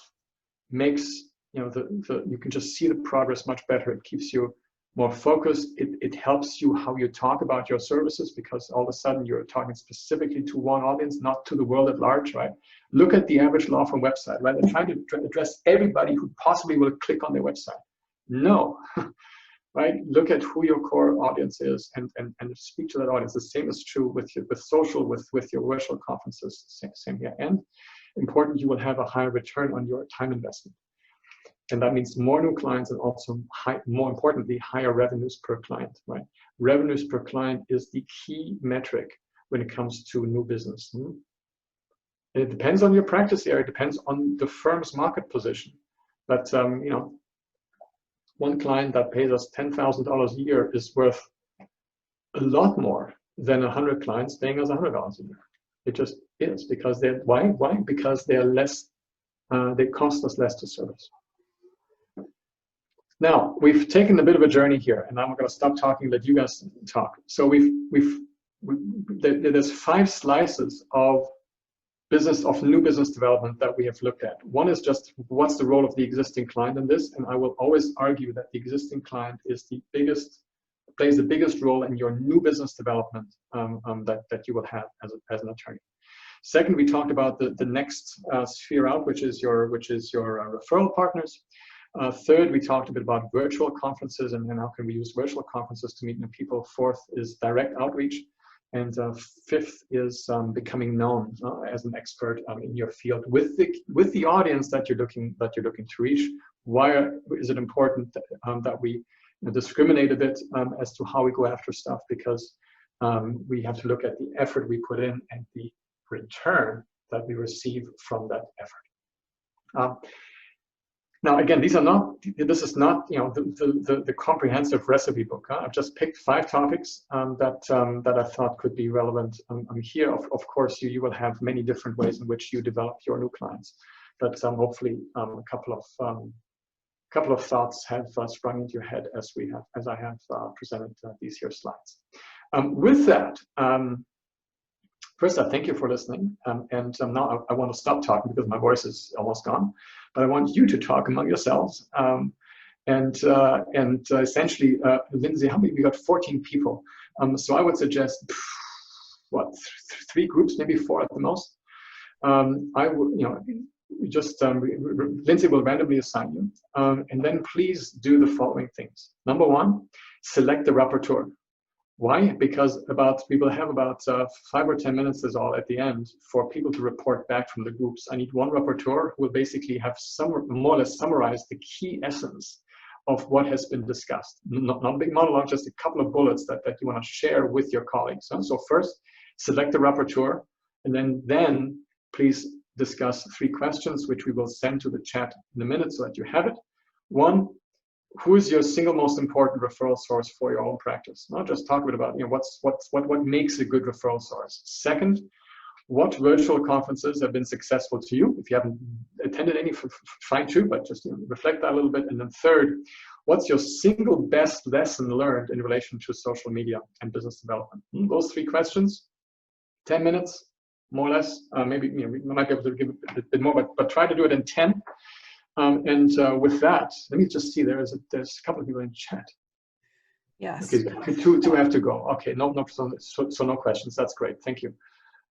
makes you can just see the progress much better. It keeps you more focused. It helps you how you talk about your services, because all of a sudden you're talking specifically to one audience, not to the world at large, right? Look at the average law firm website, right? They're trying to address everybody who possibly will click on their website. No, right? Look at who your core audience is and speak to that audience. The same is true with social, with your virtual conferences. Same here. And important, you will have a higher return on your time investment. And that means more new clients, and also more importantly, higher revenues per client, right? Revenues per client is the key metric when it comes to new business. And it depends on your practice area, it depends on the firm's market position. But one client that pays us $10,000 a year is worth a lot more than 100 clients paying us $100 a year. It just is, because why? Because they're less, they cost us less to service. Now, we've taken a bit of a journey here, and I'm going to stop talking, let you guys talk. So there's 5 slices of new business development that we have looked at. One is just what's the role of the existing client in this, and I will always argue that the existing client plays the biggest role in your new business development that you will have as an attorney. Second, we talked about the next sphere out, which is your referral partners. Third, we talked a bit about virtual conferences and how can we use virtual conferences to meet new people. Fourth is direct outreach. And fifth is becoming known as an expert in your field with the audience that you're looking to reach. Why is it important that we discriminate a bit as to how we go after stuff? Because we have to look at the effort we put in and the return that we receive from that effort. Now, again, this is not the comprehensive recipe book. I've just picked 5 topics that I thought could be relevant here. Of course, you will have many different ways in which you develop your new clients, but hopefully a couple of thoughts have sprung into your head as I have presented these here slides. With that, first, I thank you for listening, and now I want to stop talking because my voice is almost gone. But I want you to talk among yourselves, and essentially, Lindsay, how many? We got 14 people. So I would suggest 3 groups, maybe 4 at the most. I would, Lindsay will randomly assign you, and then please do the following things. Number 1, select the rapporteur. Why? Because we will have about 5 or 10 minutes is all at the end for people to report back from the groups. I need one rapporteur who will basically have more or less summarize the key essence of what has been discussed. Not a big monologue, just a couple of bullets that you want to share with your colleagues. So first, select the rapporteur, and then please discuss 3 questions, which we will send to the chat in a minute so that you have it. 1, who is your single most important referral source for your own practice? Not just talk about what makes a good referral source. Second, what virtual conferences have been successful to you? If you haven't attended any, fine too, but just reflect that a little bit. And then third, what's your single best lesson learned in relation to social media and business development? Those three questions, 10 minutes, more or less. Maybe we might be able to give a bit more, but try to do it in 10. With that, let me just see. There's a couple of people in chat. Yes. Okay, two have to go. Okay, so no questions. That's great. Thank you.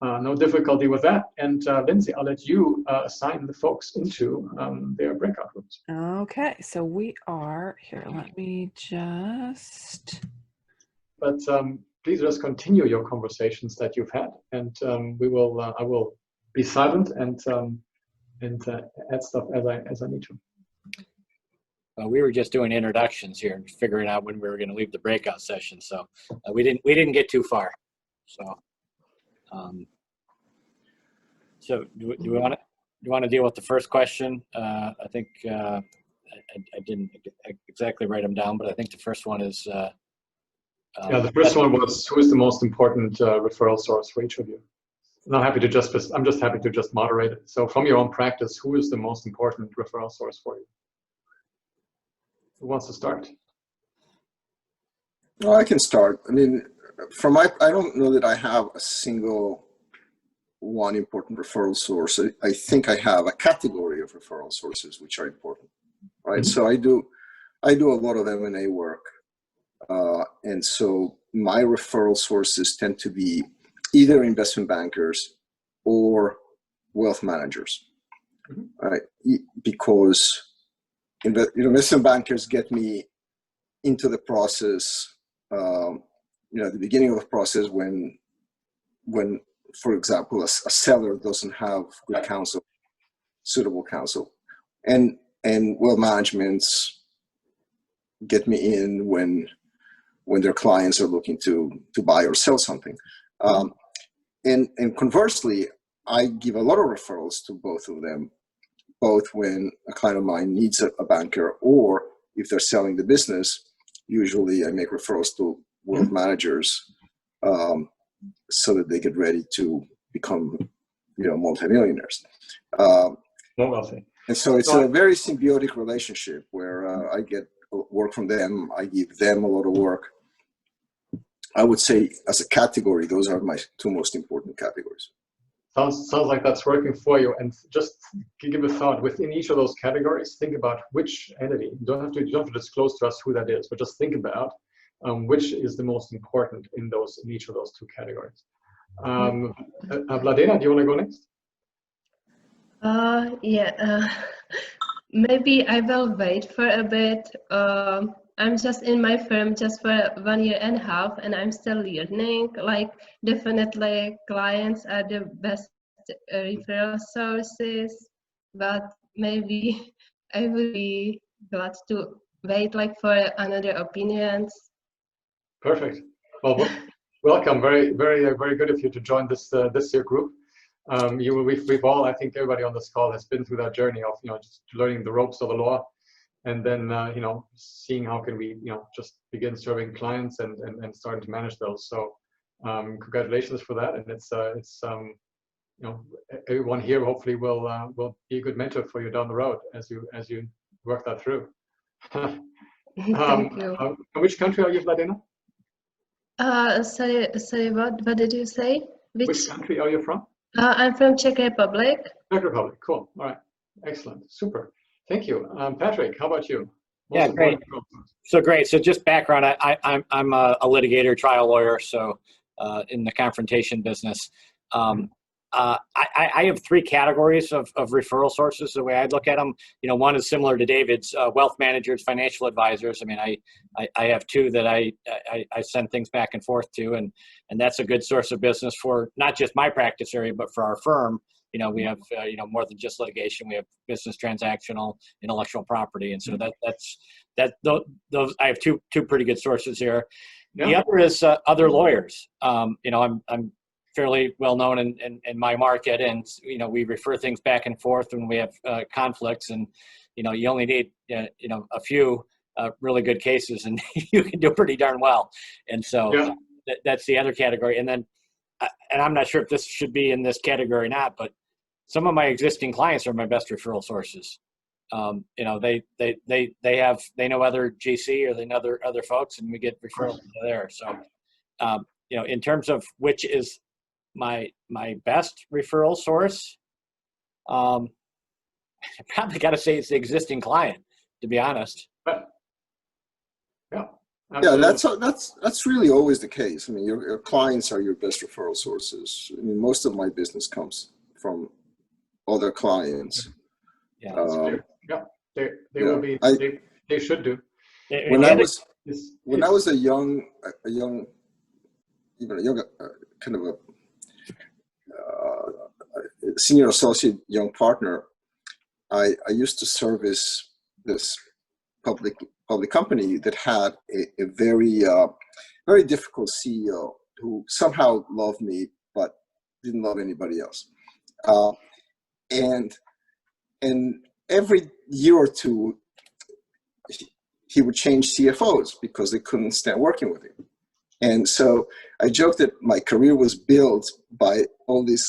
No difficulty with that. And Lindsay, I'll let you assign the folks into their breakout rooms. Okay, so we are here. Let me just. But please just continue your conversations that you've had, and we will. I will be silent and add stuff as I need to. We were just doing introductions here and figuring out when we were going to leave the breakout session, so we didn't get too far. So do we want to deal with the first question? I think I didn't exactly write them down, but I think the first one is. The first one was, who is the most important referral source for each of you? And I'm just happy to just moderate it. So from your own practice, who is the most important referral source for you? Who wants to start? Well, I can start. I mean, I don't know that I have a single one important referral source. I think I have a category of referral sources which are important, right? Mm-hmm. So I do a lot of M&A work, and so my referral sources tend to be either investment bankers or wealth managers, mm-hmm. right? Because investment bankers get me into the process, at the beginning of the process when, for example, a seller doesn't have good counsel, suitable counsel, and wealth managements get me in when their clients are looking to buy or sell something, and conversely, I give a lot of referrals to both of them. Both when a client of mine needs a banker, or if they're selling the business, usually I make referrals to wealth managers so that they get ready to become, multimillionaires. More wealthy. And so it's a very symbiotic relationship where I get work from them, I give them a lot of work. I would say, as a category, those are my two most important categories. Sounds like that's working for you. And just to give a thought, within each of those categories, think about which entity. You don't have to disclose to us who that is, but just think about which is the most important in each of those two categories. Vladena, do you want to go next? Maybe I will wait for a bit. I'm just in my firm just for 1.5 years, and I'm still learning. Like, definitely clients are the best referral sources, but maybe I would be glad to wait for another opinions. Perfect. Well, welcome. Very, very, very good of you to join this year group. We've all, I think everybody on this call has been through that journey of just learning the ropes of the law. And then, seeing how can we, just begin serving clients and starting to manage those. So, congratulations for that. And it's everyone here hopefully will be a good mentor for you down the road as you work that through. Thank you. Which country are you, Vladena? Sorry, what did you say? Which country are you from? I'm from Czech Republic. Czech Republic, cool. All right, excellent, super. Thank you. Patrick, how about you? Yeah, great. So great. So just background, I'm a litigator, trial lawyer, so in the confrontation business. I have three categories of referral sources, the way I look at them. One is similar to David's, wealth managers, financial advisors. I mean, I have two that I send things back and forth to, and that's a good source of business for not just my practice area, but for our firm. We have, more than just litigation. We have business, transactional, intellectual property. And so those I have two pretty good sources here. Yeah. The other is other lawyers. I'm fairly well known in my market, and we refer things back and forth when we have conflicts, and you only need a few really good cases, and you can do pretty darn well. And so that's the other category. And then and I'm not sure if this should be in this category or not, but some of my existing clients are my best referral sources. You know, they know other GC or they know other folks, and we get referrals there. So, you know, in terms of which is my best referral source, I probably got to say it's the existing client, to be honest. But, yeah. Yeah, Absolutely. that's really always the case. I mean, your clients are your best referral sources. I mean, most of my business comes from other clients. Yeah, That's Um, clear. Yeah, they yeah, will be. I They should do. when I was It's- when I was a young even a young kind of a senior associate young partner, I used to service this public company that had a very very difficult CEO who somehow loved me but didn't love anybody else, and every year or two he would change CFOs because they couldn't stand working with him. And so I joked that my career was built by all this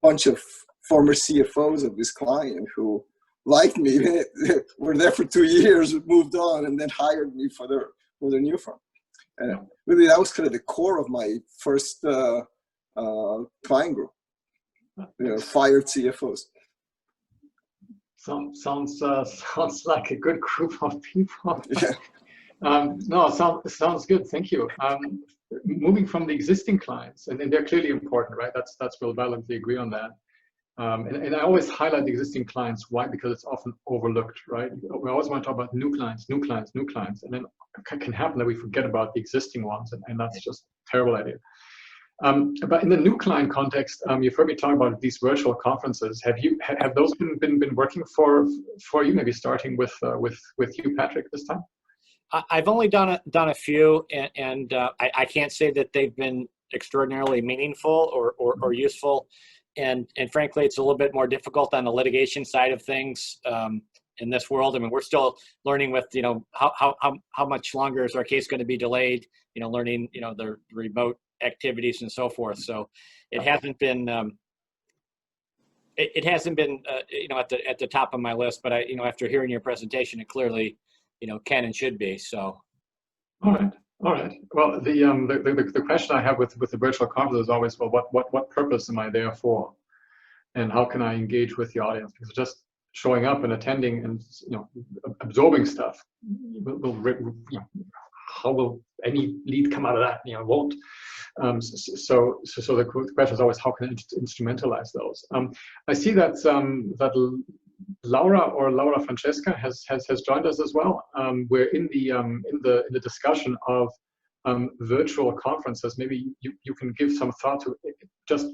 bunch of former CFOs of this client who liked me, were there for 2 years, moved on, and then hired me for their new firm. And really, that was kind of the core of my first client group. You know, fired CFOs. Sounds like a good group of people. Yeah. No, sounds good. Thank you. Moving from the existing clients, and they're clearly important, right? We'll violently agree on that. And I always highlight the existing clients. Why? Because it's often overlooked, right? We always want to talk about new clients, and then it can happen that we forget about the existing ones, and that's just a terrible idea. But in the new client context, you've heard me talk about these virtual conferences. Have those been working for you? Maybe starting with you, Patrick, this time. I've only done a few, and I can't say that they've been extraordinarily meaningful or useful. And frankly, it's a little bit more difficult on the litigation side of things in this world. I mean, we're still learning with, you know, how much longer is our case going to be delayed, you know, learning, you know, the remote activities and so forth. So it hasn't been, you know, at the top of my list, but you know, after hearing your presentation, it clearly, you know, can and should be. So. All right. Well, the question I have with the virtual conference is always, well, what purpose am I there for, and how can I engage with the audience? Because just showing up and attending and, you know, absorbing stuff, how will any lead come out of that? You know, it won't. So the question is always, how can I instrumentalize those? I see that Laura Francesca has joined us as well. We're in the discussion of virtual conferences. Maybe you can give some thought to it just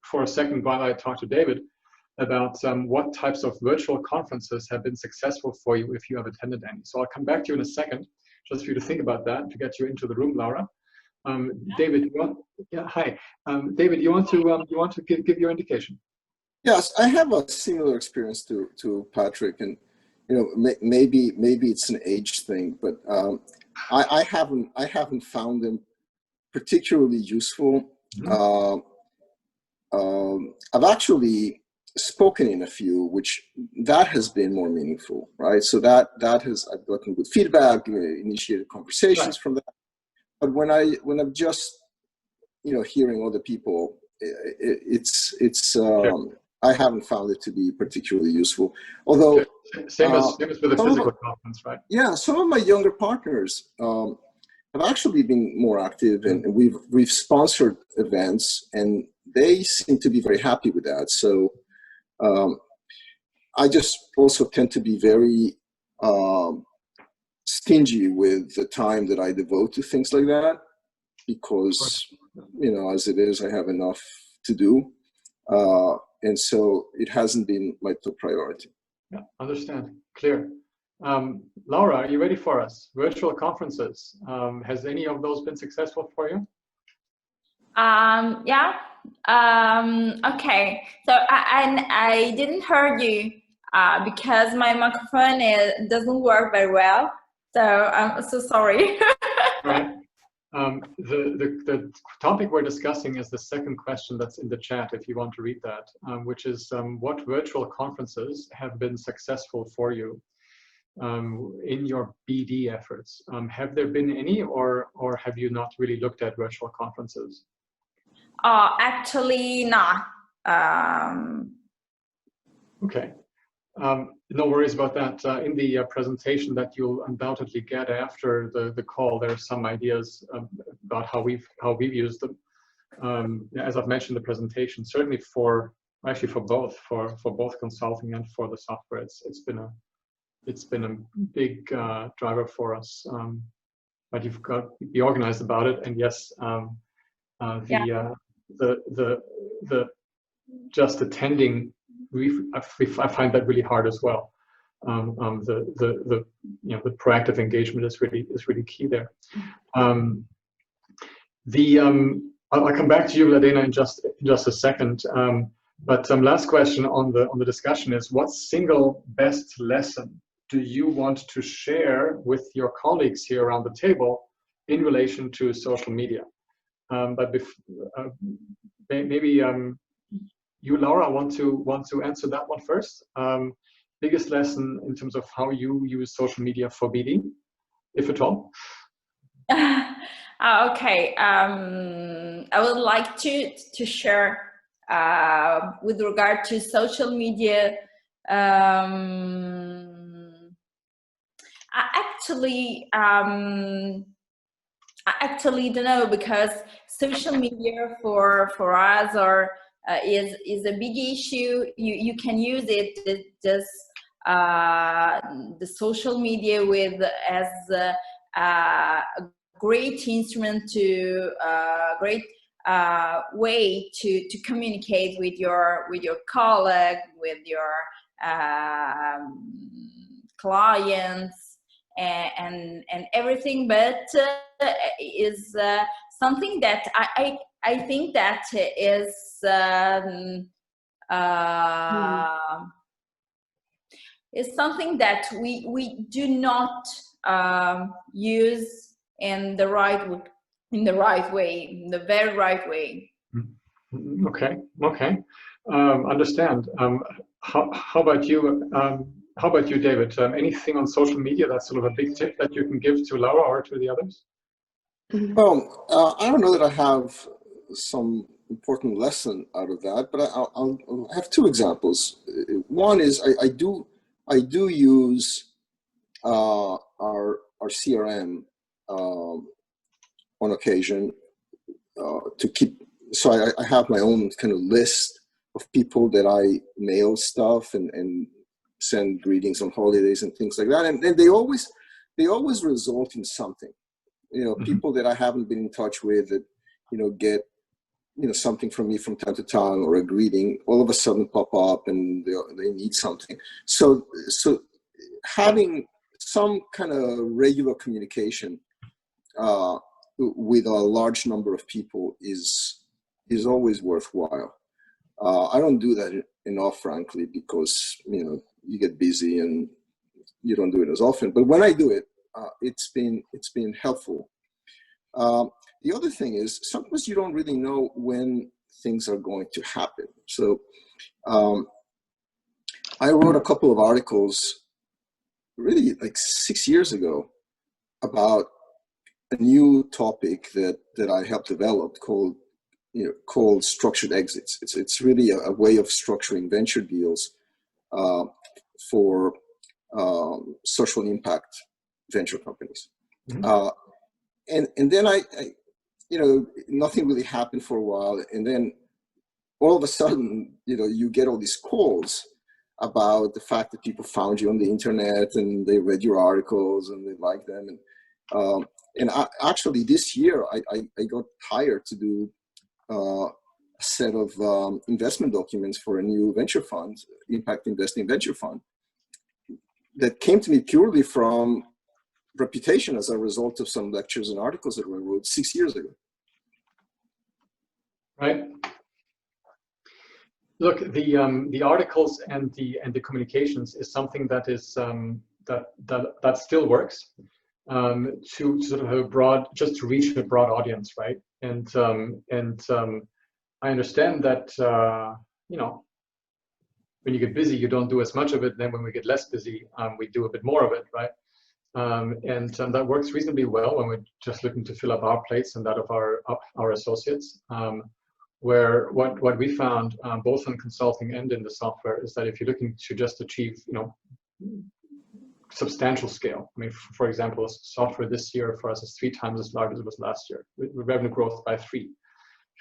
for a second while I talk to David about what types of virtual conferences have been successful for you if you have attended any. So I'll come back to you in a second, just for you to think about that, to get you into the room, Laura. David, hi. David, you want to give your indication? Yes, I have a similar experience to Patrick, and you know, maybe it's an age thing, but I haven't found them particularly useful. Mm-hmm. I've actually spoken in a few, which that has been more meaningful, right? So that has, I've gotten good feedback, initiated conversations from that. But when I'm just, you know, hearing other people, it's I haven't found it to be particularly useful. Although same as with a physical conference, right? Yeah, some of my younger partners have actually been more active, and we've sponsored events, and they seem to be very happy with that. So I just also tend to be very stingy with the time that I devote to things like that, because, you know, as it is, I have enough to do. And so it hasn't been my top priority. Yeah, understand. Clear. Laura, are you ready for us? Virtual conferences. Has any of those been successful for you? Yeah. Okay. So I didn't hear you because my microphone doesn't work very well. So I'm so sorry. Right. The topic we're discussing is the second question that's in the chat, if you want to read that, which is what virtual conferences have been successful for you in your BD efforts? Have there been any, or have you not really looked at virtual conferences? Actually not. Okay. No worries about that. In the presentation that you'll undoubtedly get after the call, there are some ideas about how we've used them. As I've mentioned in the presentation, certainly for both consulting and for the software, it's been a big driver for us. But you've got to be organized about it, and yes, the just attending, I find that really hard as well. The proactive engagement is really key there. I'll come back to you, Ladena, in just a second. But last question on the discussion is: what single best lesson do you want to share with your colleagues here around the table in relation to social media? But maybe you, Laura, want to answer that one first. Biggest lesson in terms of how you use social media for BD, if at all? Okay. I would like to share with regard to social media. I actually don't know, because social media for us is a big issue. You can use it just the social media as a great instrument, to great way to communicate with your colleague, with your clients, and everything, but is something that I think that is is something that we do not use in the very right way. Okay. Understand. How about you? How about you, David? Anything on social media that's sort of a big tip that you can give to Laura or to the others? Well, I don't know that I have some important lesson out of that, but I'll have two examples. One is I do use our CRM on occasion to keep. So I have my own kind of list of people that I mail stuff and send greetings on holidays and things like that, and they always result in something. People that I haven't been in touch with that get something from me from time to time, or a greeting, all of a sudden pop up and they need something. So having some kind of regular communication with a large number of people is always worthwhile. I don't do that enough, frankly, because you get busy and you don't do it as often. But when I do it, it's been helpful. The other thing is, sometimes you don't really know when things are going to happen. So I wrote a couple of articles really like 6 years ago about a new topic that I helped develop called structured exits. It's really a way of structuring venture deals for social impact venture companies. And then I nothing really happened for a while, and then all of a sudden, you get all these calls about the fact that people found you on the internet and they read your articles and they like them. And actually this year, I got hired to do a set of investment documents for a new venture fund, impact investing venture fund, that came to me purely from reputation as a result of some lectures and articles that I wrote 6 years ago. Right. Look, the articles and the communications is something that is that still works. to sort of have a broad, just to reach a broad audience, right? And I understand that you know, when you get busy, you don't do as much of it. Then when we get less busy, we do a bit more of it, right? And that works reasonably well when we're just looking to fill up our plates and that of our associates. Where what we found, both in consulting and in the software, is that if you're looking to just achieve, you know, substantial scale. I mean, for example, software this year for us is 3 times as large as it was last year. Revenue growth by 3. If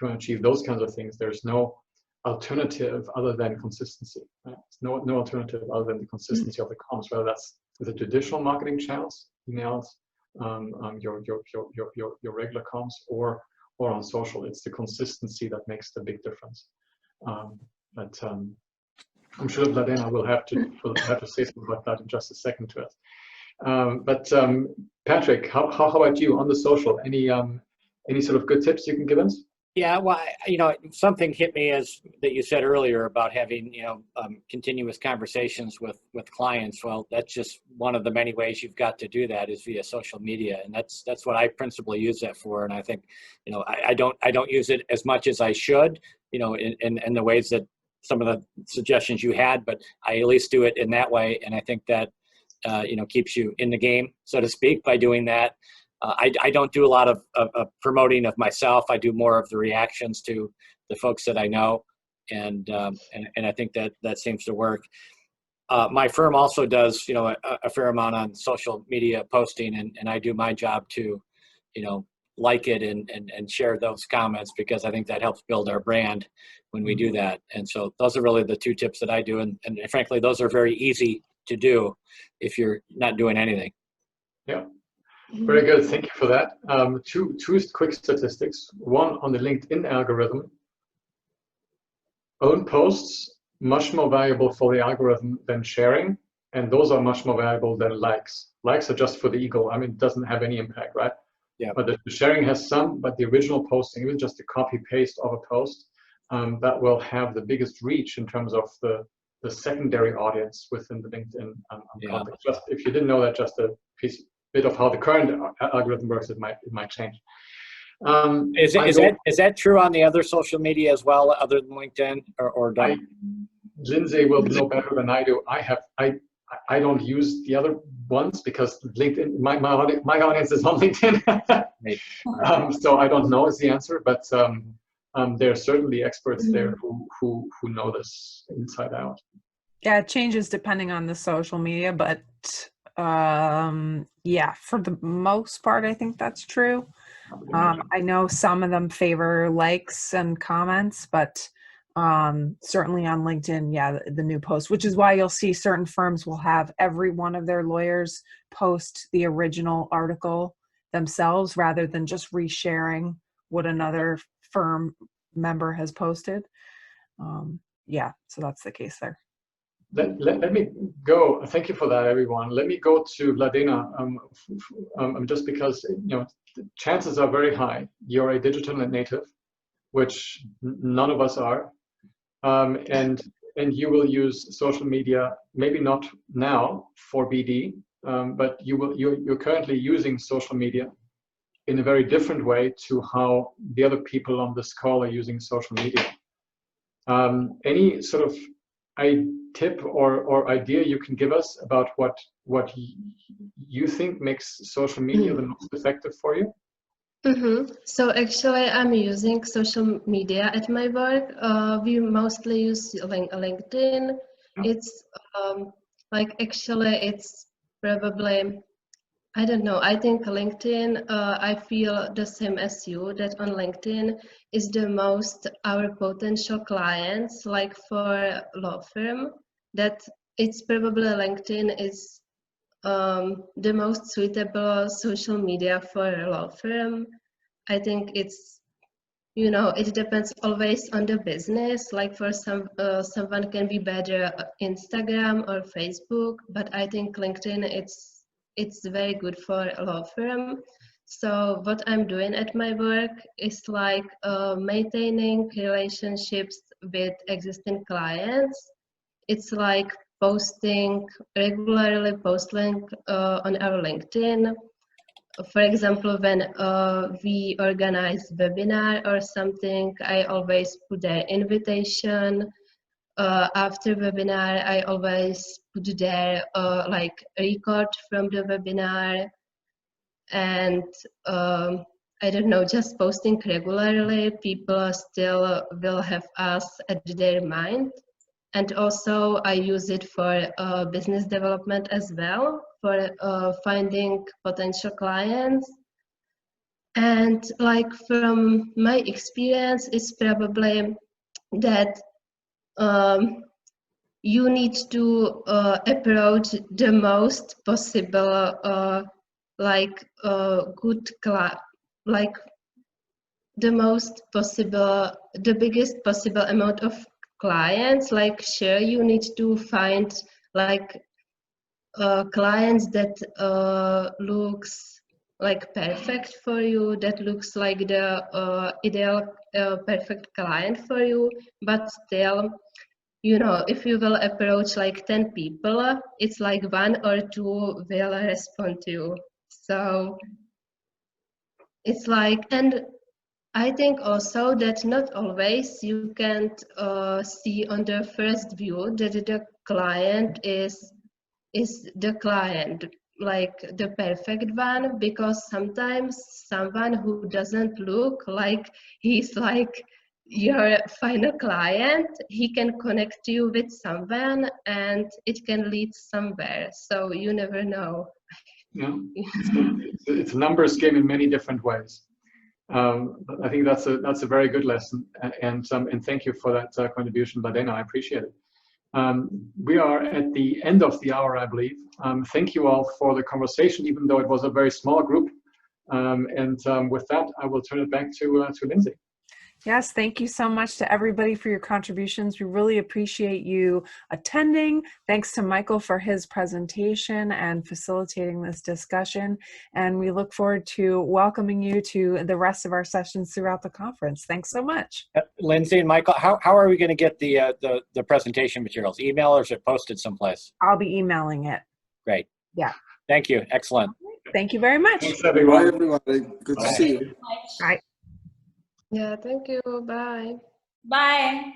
you want to achieve those kinds of things, there's no alternative other than consistency. Right? There's no alternative other than the consistency of the comms, whether that's with the traditional marketing channels, emails, your regular comms, or on social. It's the consistency that makes the big difference. But I'm sure Ladena will have to say something about that in just a second to us. But Patrick, how about you on the social? Any sort of good tips you can give us? Yeah, well, you know, something hit me as that you said earlier about having, you know, continuous conversations with clients. Well, that's just one of the many ways you've got to do that is via social media, and that's what I principally use that for. And I think, you know, I don't use it as much as I should, you know, in the ways that some of the suggestions you had, but I at least do it in that way, and I think that you know, keeps you in the game, so to speak, by doing that. I don't do a lot of promoting of myself. I do more of the reactions to the folks that I know, and I think that seems to work. My firm also does, you know, a fair amount on social media posting, and I do my job to, you know, like it and share those comments, because I think that helps build our brand when we do that. And so those are really the 2 tips that I do, and frankly, those are very easy to do if you're not doing anything. Yeah. Very good. Thank you for that. 2 quick statistics. One on the LinkedIn algorithm. Own posts, much more valuable for the algorithm than sharing. And those are much more valuable than likes. Likes are just for the ego. I mean, it doesn't have any impact, right? Yeah. But the sharing has some, but the original posting, even just a copy paste of a post, that will have the biggest reach in terms of the secondary audience within the LinkedIn context. Just if you didn't know that, just a bit of how the current algorithm works, it might change. Is that true on the other social media as well, other than LinkedIn, or don't? Lindsay will know better than I do. I don't use the other ones because LinkedIn, my audience is on LinkedIn. So I don't know is the answer, but there are certainly experts there who know this inside out. Yeah, it changes depending on the social media, but yeah, for the most part, I think that's true. I know some of them favor likes and comments, but certainly on LinkedIn, yeah, the new post, which is why you'll see certain firms will have every one of their lawyers post the original article themselves rather than just resharing what another firm member has posted. Yeah, so that's the case there. Let me go. Thank you for that, everyone. Let me go to Ladena, just because, you know, chances are very high you're a digital native, which none of us are, and you will use social media, maybe not now for BD, but you're currently using social media in a very different way to how the other people on this call are using social media. Any sort of tip or idea you can give us about what you think makes social media the most effective for you? So actually, I'm using social media at my work. We mostly use LinkedIn. It's like actually it's probably, I don't know, I think LinkedIn, I feel the same as you, that on LinkedIn is the most our potential clients, like for law firm, that it's probably LinkedIn is the most suitable social media for a law firm. I think it's, you know, it depends always on the business. Like for someone can be better Instagram or Facebook, but I think LinkedIn it's very good for a law firm. So what I'm doing at my work is like maintaining relationships with existing clients. It's like regularly posting on our LinkedIn, for example, when we organize webinar or something, I always put the invitation. After webinar, I always put there like record from the webinar, and I don't know, just posting regularly, people still will have us at their mind. And also I use it for business development as well, for finding potential clients. And like from my experience, it's probably that you need to approach the most possible like the most possible, the biggest possible amount of clients. Like sure, you need to find like clients that looks like perfect for you, that looks like the ideal perfect client for you, but still, you know, if you will approach like 10 people, it's like 1 or 2 will respond to you. So it's like, and I think also that not always you can see on the first view that the client is the client, like the perfect one, because sometimes someone who doesn't look like he's like your final client, he can connect you with someone and it can lead somewhere. So you never know. Yeah, it's a numbers game in many different ways. I think that's a very good lesson, and thank you for that contribution, Ladena. I appreciate it. We are at the end of the hour, I believe. Thank you all for the conversation, even though it was a very small group. With that, I will turn it back to Lindsay. Yes, thank you so much to everybody for your contributions. We really appreciate you attending. Thanks to Michael for his presentation and facilitating this discussion. And we look forward to welcoming you to the rest of our sessions throughout the conference. Thanks so much. Lindsay and Michael, how are we going to get the presentation materials? Email or is it posted someplace? I'll be emailing it. Great. Yeah. Thank you. Excellent. Thank you very much. Thanks, everyone. Bye, everybody. Good to see you. Bye. Yeah, thank you. Bye. Bye.